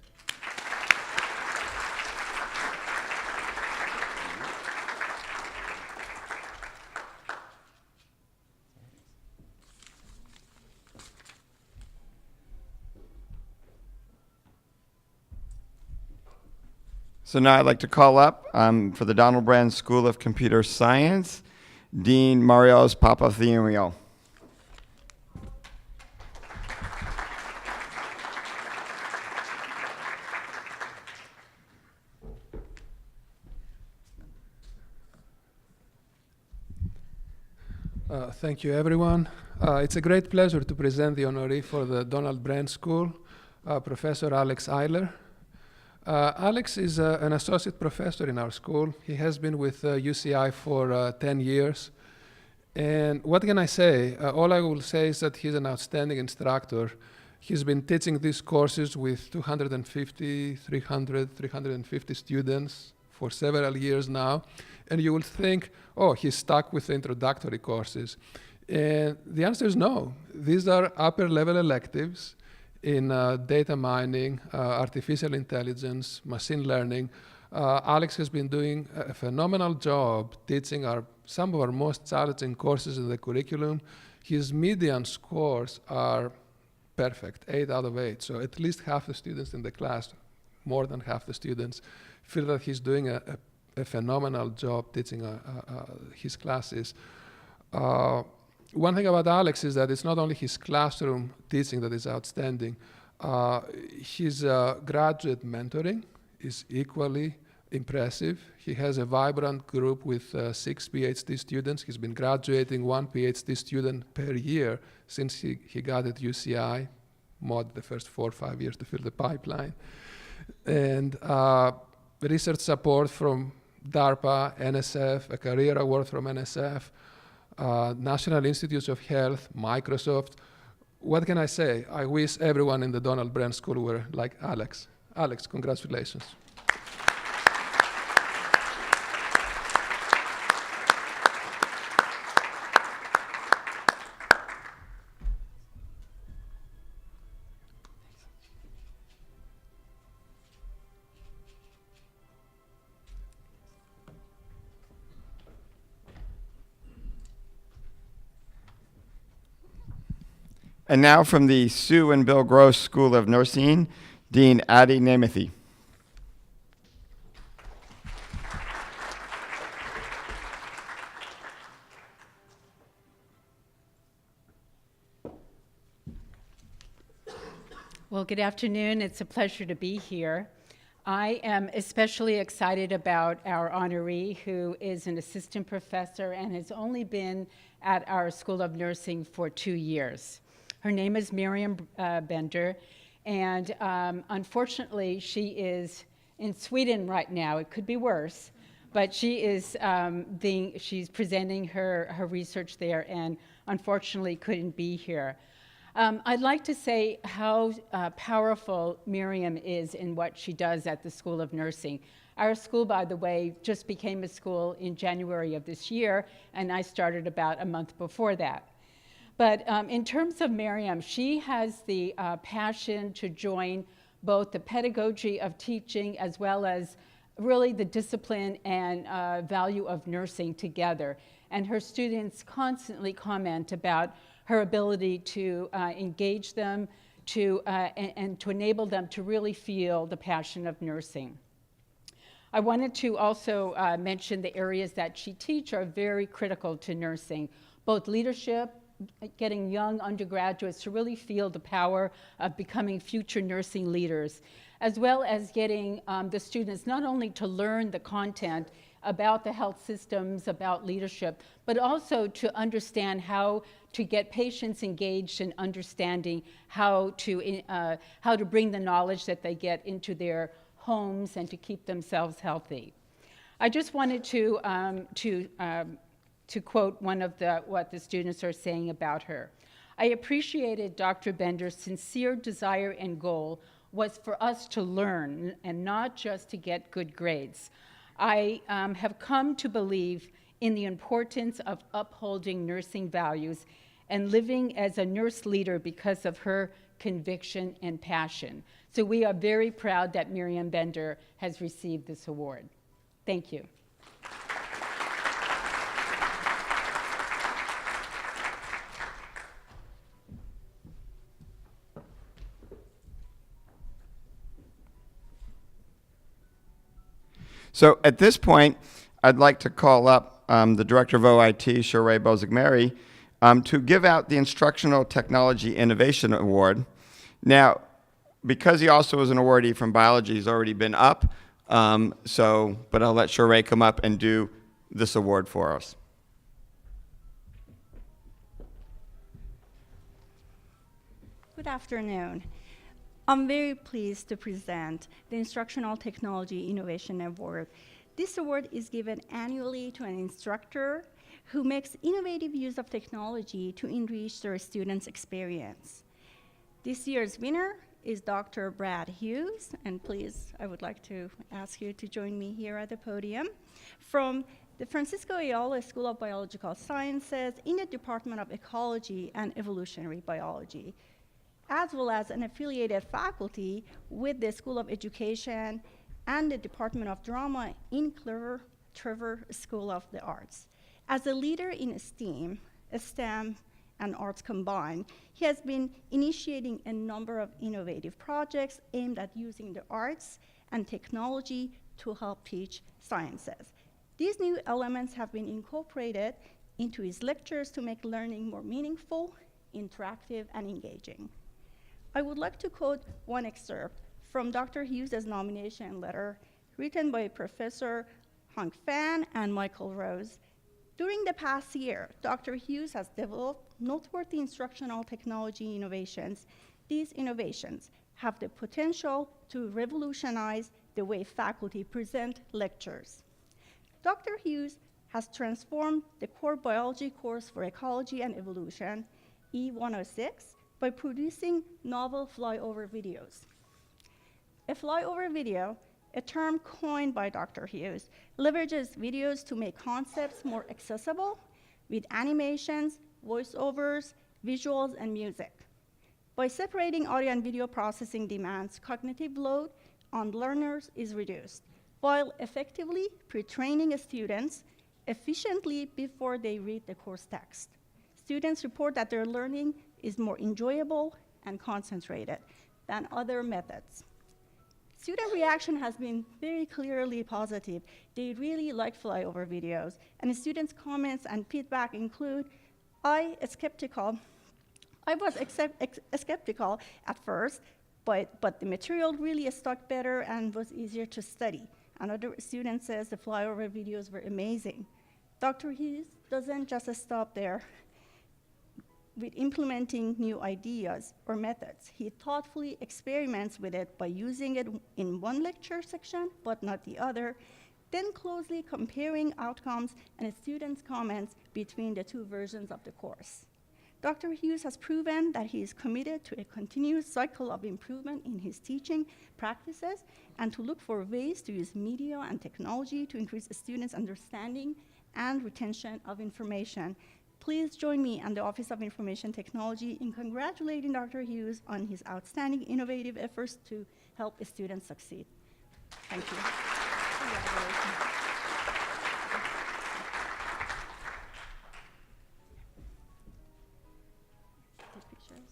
So now I'd like to call up for the Donald Brand School of Computer Science, Dean Marios Papathemiou. Thank you, everyone. It's a great pleasure to present the honoree for the Donald Brand School, Professor Alex Eiler. Alex is an associate professor in our school. He has been with UCI for 10 years. And what can I say? All I will say is that he's an outstanding instructor. He's been teaching these courses with 250, 300, 350 students for several years now. And you will think, oh, he's stuck with the introductory courses. And the answer is no. These are upper level electives in data mining, artificial intelligence, machine learning. Alex has been doing a phenomenal job teaching some of our most challenging courses in the curriculum. His median scores are perfect, 8 out of 8. So at least half the students in the class, more than half the students, feel that he's doing a phenomenal job teaching his classes. One thing about Alex is that it's not only his classroom teaching that is outstanding. His graduate mentoring is equally impressive. He has a vibrant group with 6 PhD students. He's been graduating 1 PhD student per year since he got at UCI, mod the first 4 or 5 years to fill the pipeline. And research support from DARPA, NSF, a career award from NSF, National Institutes of Health, Microsoft. What can I say? I wish everyone in the Donald Brand School were like Alex. Alex, congratulations. And now from the Sue and Bill Gross School of Nursing, Dean Adi Namathi. Well, good afternoon. It's a pleasure to be here. I am especially excited about our honoree, who is an assistant professor and has only been at our School of Nursing for 2 years. Her name is Miriam Bender, and unfortunately, she is in Sweden right now. It could be worse, but she is she's presenting her research there, and unfortunately couldn't be here. I'd like to say how powerful Miriam is in what she does at the School of Nursing. Our school, by the way, just became a school in January of this year, and I started about a month before that. But in terms of Miriam, she has the passion to join both the pedagogy of teaching as well as really the discipline and value of nursing together. And her students constantly comment about her ability to engage them and to enable them to really feel the passion of nursing. I wanted to also mention the areas that she teaches are very critical to nursing, both leadership, getting young undergraduates to really feel the power of becoming future nursing leaders, as well as getting the students not only to learn the content about the health systems, about leadership, but also to understand how to get patients engaged in understanding how to bring the knowledge that they get into their homes and to keep themselves healthy. I just wanted to quote one of what the students are saying about her. I appreciated Dr. Bender's sincere desire and goal was for us to learn and not just to get good grades. I have come to believe in the importance of upholding nursing values and living as a nurse leader because of her conviction and passion. So we are very proud that Miriam Bender has received this award. Thank you. So at this point, I'd like to call up the Director of OIT, Sheree Bozick-Mary, to give out the Instructional Technology Innovation Award. Now, because he also was an awardee from biology, he's already been up, but I'll let Sheree come up and do this award for us. Good afternoon. I'm very pleased to present the Instructional Technology Innovation Award. This award is given annually to an instructor who makes innovative use of technology to enrich their students' experience. This year's winner is Dr. Brad Hughes, and please, I would like to ask you to join me here at the podium, from the Francisco Ayala School of Biological Sciences in the Department of Ecology and Evolutionary Biology, as well as an affiliated faculty with the School of Education and the Department of Drama in Trevor School of the Arts. As a leader in STEM, and arts combined, he has been initiating a number of innovative projects aimed at using the arts and technology to help teach sciences. These new elements have been incorporated into his lectures to make learning more meaningful, interactive, and engaging. I would like to quote one excerpt from Dr. Hughes' nomination letter written by Professor Hong Fan and Michael Rose. During the past year, Dr. Hughes has developed noteworthy instructional technology innovations. These innovations have the potential to revolutionize the way faculty present lectures. Dr. Hughes has transformed the core biology course for ecology and evolution, E106, by producing novel flyover videos. A flyover video, a term coined by Dr. Hughes, leverages videos to make concepts more accessible with animations, voiceovers, visuals, and music. By separating audio and video processing demands, cognitive load on learners is reduced, while effectively pre-training students efficiently before they read the course text. Students report that their learning is more enjoyable and concentrated than other methods. Student reaction has been very clearly positive. They really like flyover videos, and students' comments and feedback include, I was skeptical at first, but the material really stuck better and was easier to study. Another student says the flyover videos were amazing. Dr. Hughes doesn't just stop there with implementing new ideas or methods. He thoughtfully experiments with it by using it in one lecture section, but not the other, then closely comparing outcomes and students' comments between the two versions of the course. Dr. Hughes has proven that he is committed to a continuous cycle of improvement in his teaching practices and to look for ways to use media and technology to increase students' understanding and retention of information. Please join me and the Office of Information Technology in congratulating Dr. Hughes on his outstanding innovative efforts to help students succeed. Thank you. Congratulations. Take pictures.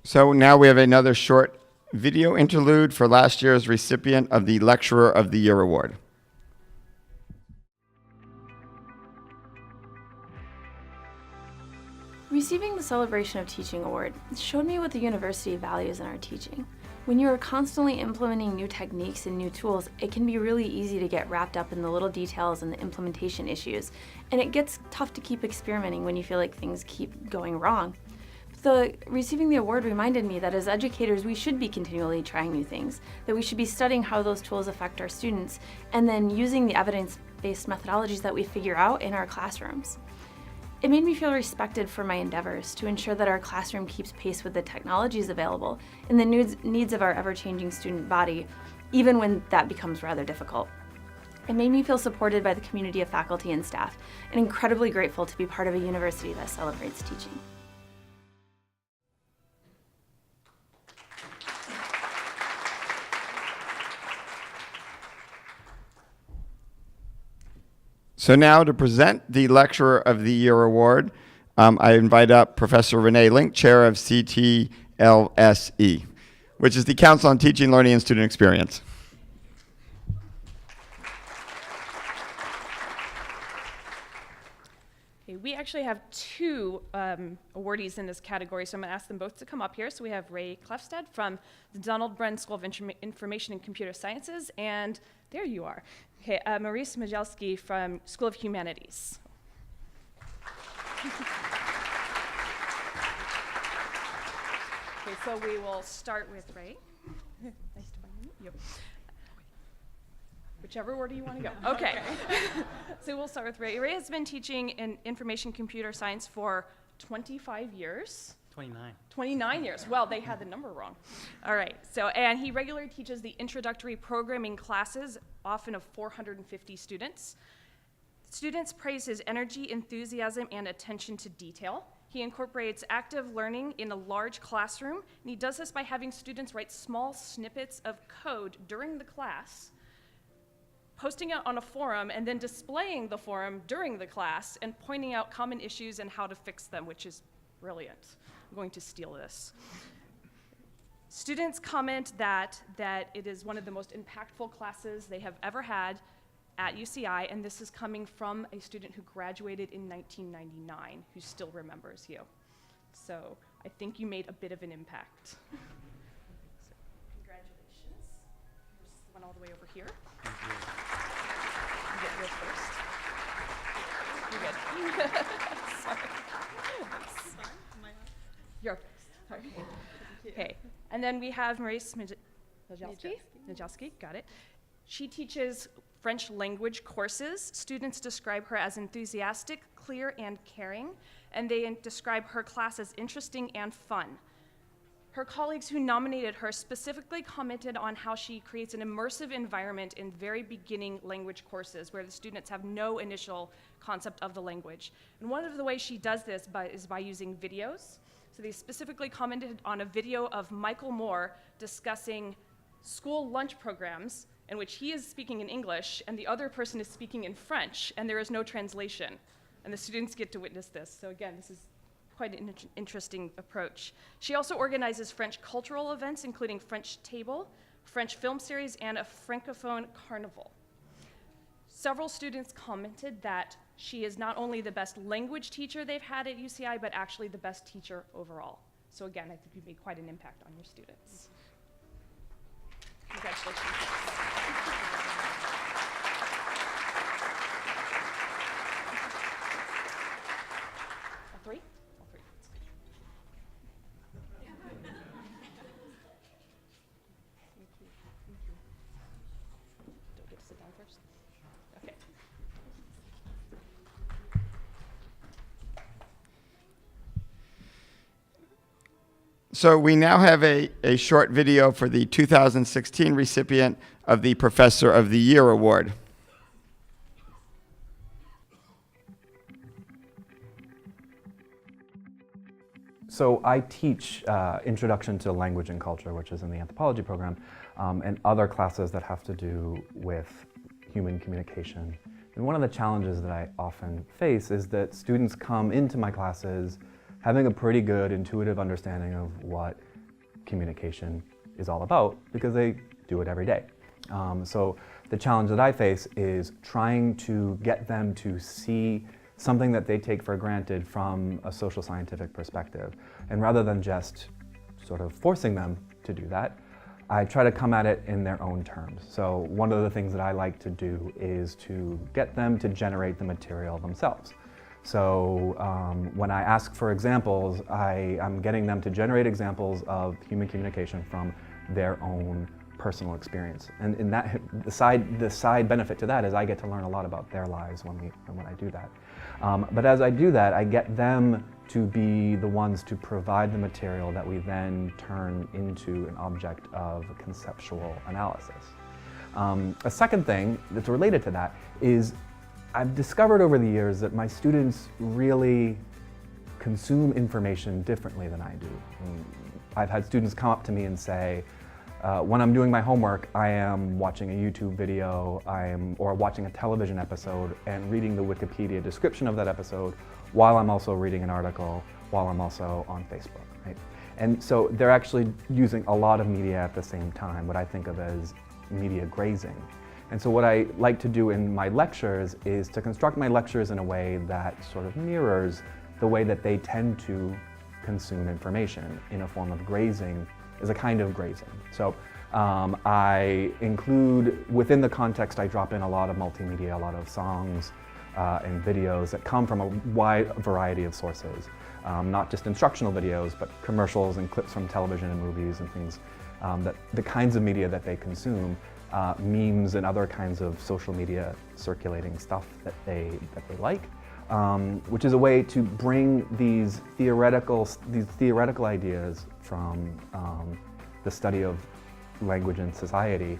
So now we have another short video interlude for last year's recipient of the Lecturer of the Year Award. Receiving the Celebration of Teaching Award showed me what the university values in our teaching. When you are constantly implementing new techniques and new tools, it can be really easy to get wrapped up in the little details and the implementation issues, and it gets tough to keep experimenting when you feel like things keep going wrong. Receiving the award reminded me that as educators, we should be continually trying new things, that we should be studying how those tools affect our students, and then using the evidence-based methodologies that we figure out in our classrooms. It made me feel respected for my endeavors to ensure that our classroom keeps pace with the technologies available and the needs of our ever-changing student body, even when that becomes rather difficult. It made me feel supported by the community of faculty and staff, and incredibly grateful to be part of a university that celebrates teaching. So now to present the Lecturer of the Year Award, I invite up Professor Renee Link, Chair of CTLSE, which is the Council on Teaching, Learning, and Student Experience. Okay, we actually have two awardees in this category, so I'm going to ask them both to come up here. So we have Ray Klefstad from the Donald Bren School of Information and Computer Sciences, and there you are. Okay, Maurice Majelski from School of Humanities. Okay, so we will start with Ray. Nice to meet you. Whichever order you want to go. Okay. So we'll start with Ray. Ray has been teaching in information computer science for 25 years. 29. 29 years. Well, they had the number wrong. All right. So, and he regularly teaches the introductory programming classes, often of 450 students. Students praise his energy, enthusiasm, and attention to detail. He incorporates active learning in a large classroom, and he does this by having students write small snippets of code during the class, posting it on a forum, and then displaying the forum during the class and pointing out common issues and how to fix them, which is brilliant. I'm going to steal this. Students comment that it is one of the most impactful classes they have ever had at UCI, and this is coming from a student who graduated in 1999 who still remembers you. So I think you made a bit of an impact. So, congratulations. Here's one all the way over here. Thank you. You get yours first. You're good. Sorry. You're sorry. Okay, and then we have Maurice Majelski, got it. She teaches French language courses. Students describe her as enthusiastic, clear, and caring, and they describe her class as interesting and fun. Her colleagues who nominated her specifically commented on how she creates an immersive environment in very beginning language courses where the students have no initial concept of the language. And one of the ways she does this is by using videos. So they specifically commented on a video of Michael Moore discussing school lunch programs in which he is speaking in English and the other person is speaking in French, and there is no translation. And the students get to witness this. So again, this is quite an interesting approach. She also organizes French cultural events, including French Table, French film series, and a Francophone carnival. Several students commented that she is not only the best language teacher they've had at UCI, but actually the best teacher overall. So again, I think you've made quite an impact on your students. Congratulations. All three? All three. Do I get to sit down first? Okay. So we now have a short video for the 2016 recipient of the Professor of the Year Award. So I teach Introduction to Language and Culture, which is in the anthropology program, and other classes that have to do with human communication. And one of the challenges that I often face is that students come into my classes having a pretty good intuitive understanding of what communication is all about because they do it every day. So the challenge that I face is trying to get them to see something that they take for granted from a social scientific perspective. And rather than just sort of forcing them to do that, I try to come at it in their own terms. So one of the things that I like to do is to get them to generate the material themselves. So when I ask for examples, I'm getting them to generate examples of human communication from their own personal experience. And in that, the side benefit to that is I get to learn a lot about their lives when I do that. But as I do that, I get them to be the ones to provide the material that we then turn into an object of conceptual analysis. A second thing that's related to that is I've discovered over the years that my students really consume information differently than I do. I've had students come up to me and say, when I'm doing my homework, I am watching a YouTube video, or watching a television episode and reading the Wikipedia description of that episode while I'm also reading an article, while I'm also on Facebook, right? And so they're actually using a lot of media at the same time, what I think of as media grazing. And so what I like to do in my lectures is to construct my lectures in a way that sort of mirrors the way that they tend to consume information in a form of grazing, is a kind of grazing. So I include, within the context, I drop in a lot of multimedia, a lot of songs and videos that come from a wide variety of sources. Not just instructional videos, but commercials and clips from television and movies and things, that the kinds of media that they consume, memes and other kinds of social media circulating stuff that they like. Which is a way to bring these theoretical ideas from the study of language and society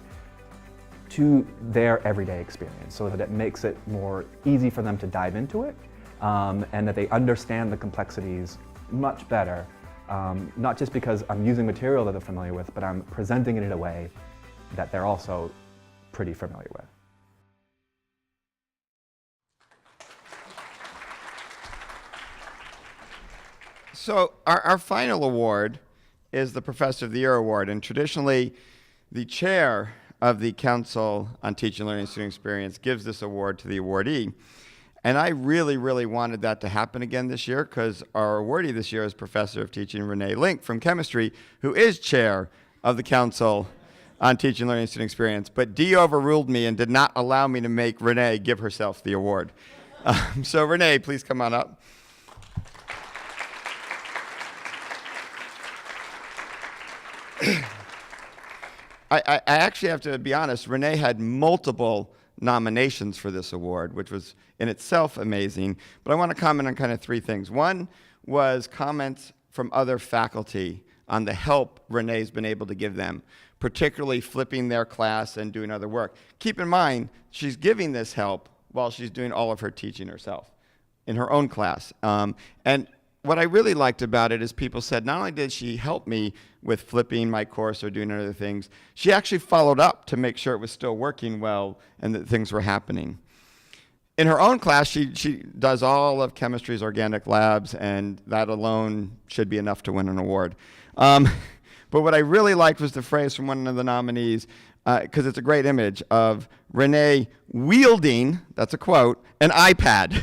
to their everyday experience, so that it makes it more easy for them to dive into it, and that they understand the complexities much better, not just because I'm using material that they're familiar with, but I'm presenting it in a way that they're also pretty familiar with. So our final award is the Professor of the Year Award, and traditionally the chair of the Council on Teaching, Learning, and Student Experience gives this award to the awardee. And I really, really wanted that to happen again this year because our awardee this year is Professor of Teaching Renee Link from chemistry, who is chair of the Council on Teaching, Learning, and Student Experience. But Dee overruled me and did not allow me to make Renee give herself the award. So Renee, please come on up. I actually have to be honest, Renee had multiple nominations for this award, which was in itself amazing. But I want to comment on kind of three things. One was comments from other faculty on the help Renee's been able to give them, particularly flipping their class and doing other work. Keep in mind, she's giving this help while she's doing all of her teaching herself in her own class. And what I really liked about it is people said, not only did she help me with flipping my course or doing other things, she actually followed up to make sure it was still working well and that things were happening. In her own class, she does all of chemistry's organic labs, and that alone should be enough to win an award. But what I really liked was the phrase from one of the nominees, because it's a great image, of Renee wielding, that's a quote, an iPad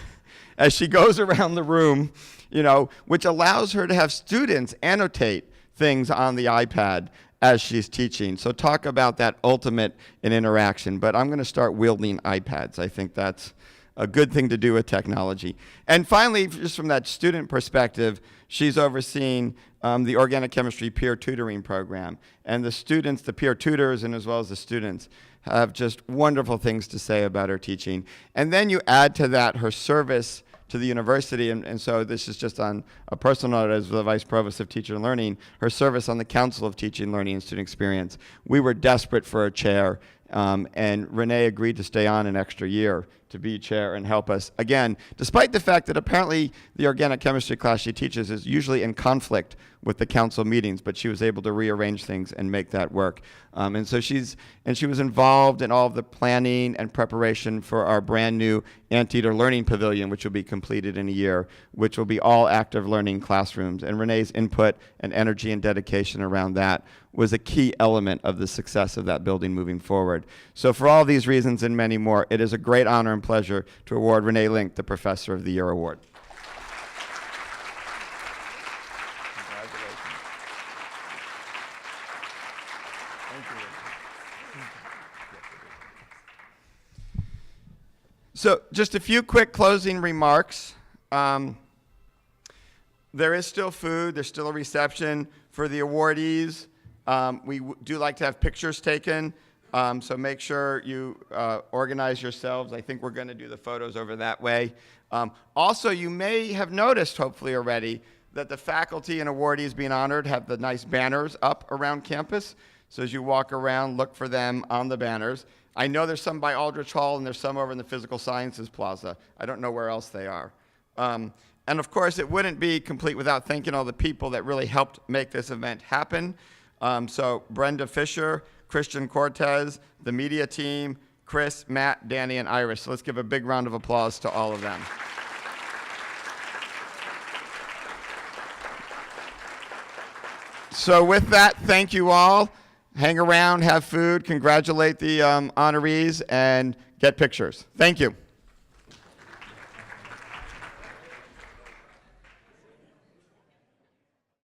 as she goes around the room, you know, which allows her to have students annotate things on the iPad as she's teaching. So talk about that ultimate in interaction. But I'm going to start wielding iPads. I think that's a good thing to do with technology. And finally, just from that student perspective, she's overseeing the organic chemistry peer tutoring program. And the students, the peer tutors, and as well as the students, have just wonderful things to say about her teaching. And then you add to that her service to the university. And so this is just on a personal note as the Vice Provost of Teacher and Learning, her service on the Council of Teaching, Learning, and Student Experience. We were desperate for a chair, and Renee agreed to stay on an extra year to be chair and help us. Again, despite the fact that apparently the organic chemistry class she teaches is usually in conflict with the council meetings, but she was able to rearrange things and make that work. And she was involved in all of the planning and preparation for our brand new Anteater Learning Pavilion, which will be completed in a year, which will be all active learning classrooms. And Renee's input and energy and dedication around that was a key element of the success of that building moving forward. So for all these reasons and many more, it is a great honor and pleasure to award Renee Link the Professor of the Year Award. So just a few quick closing remarks. There is still food. There's still a reception for the awardees. We do like to have pictures taken, so make sure you organize yourselves. I think we're going to do the photos over that way. Also, you may have noticed, hopefully already, that the faculty and awardees being honored have the nice banners up around campus. So as you walk around, look for them on the banners. I know there's some by Aldrich Hall, and there's some over in the Physical Sciences Plaza. I don't know where else they are. And of course, it wouldn't be complete without thanking all the people that really helped make this event happen. So Brenda Fisher, Christian Cortez, the media team, Chris, Matt, Danny, and Iris. So let's give a big round of applause to all of them. So with that, thank you all. Hang around, have food, congratulate the honorees, and get pictures. Thank you.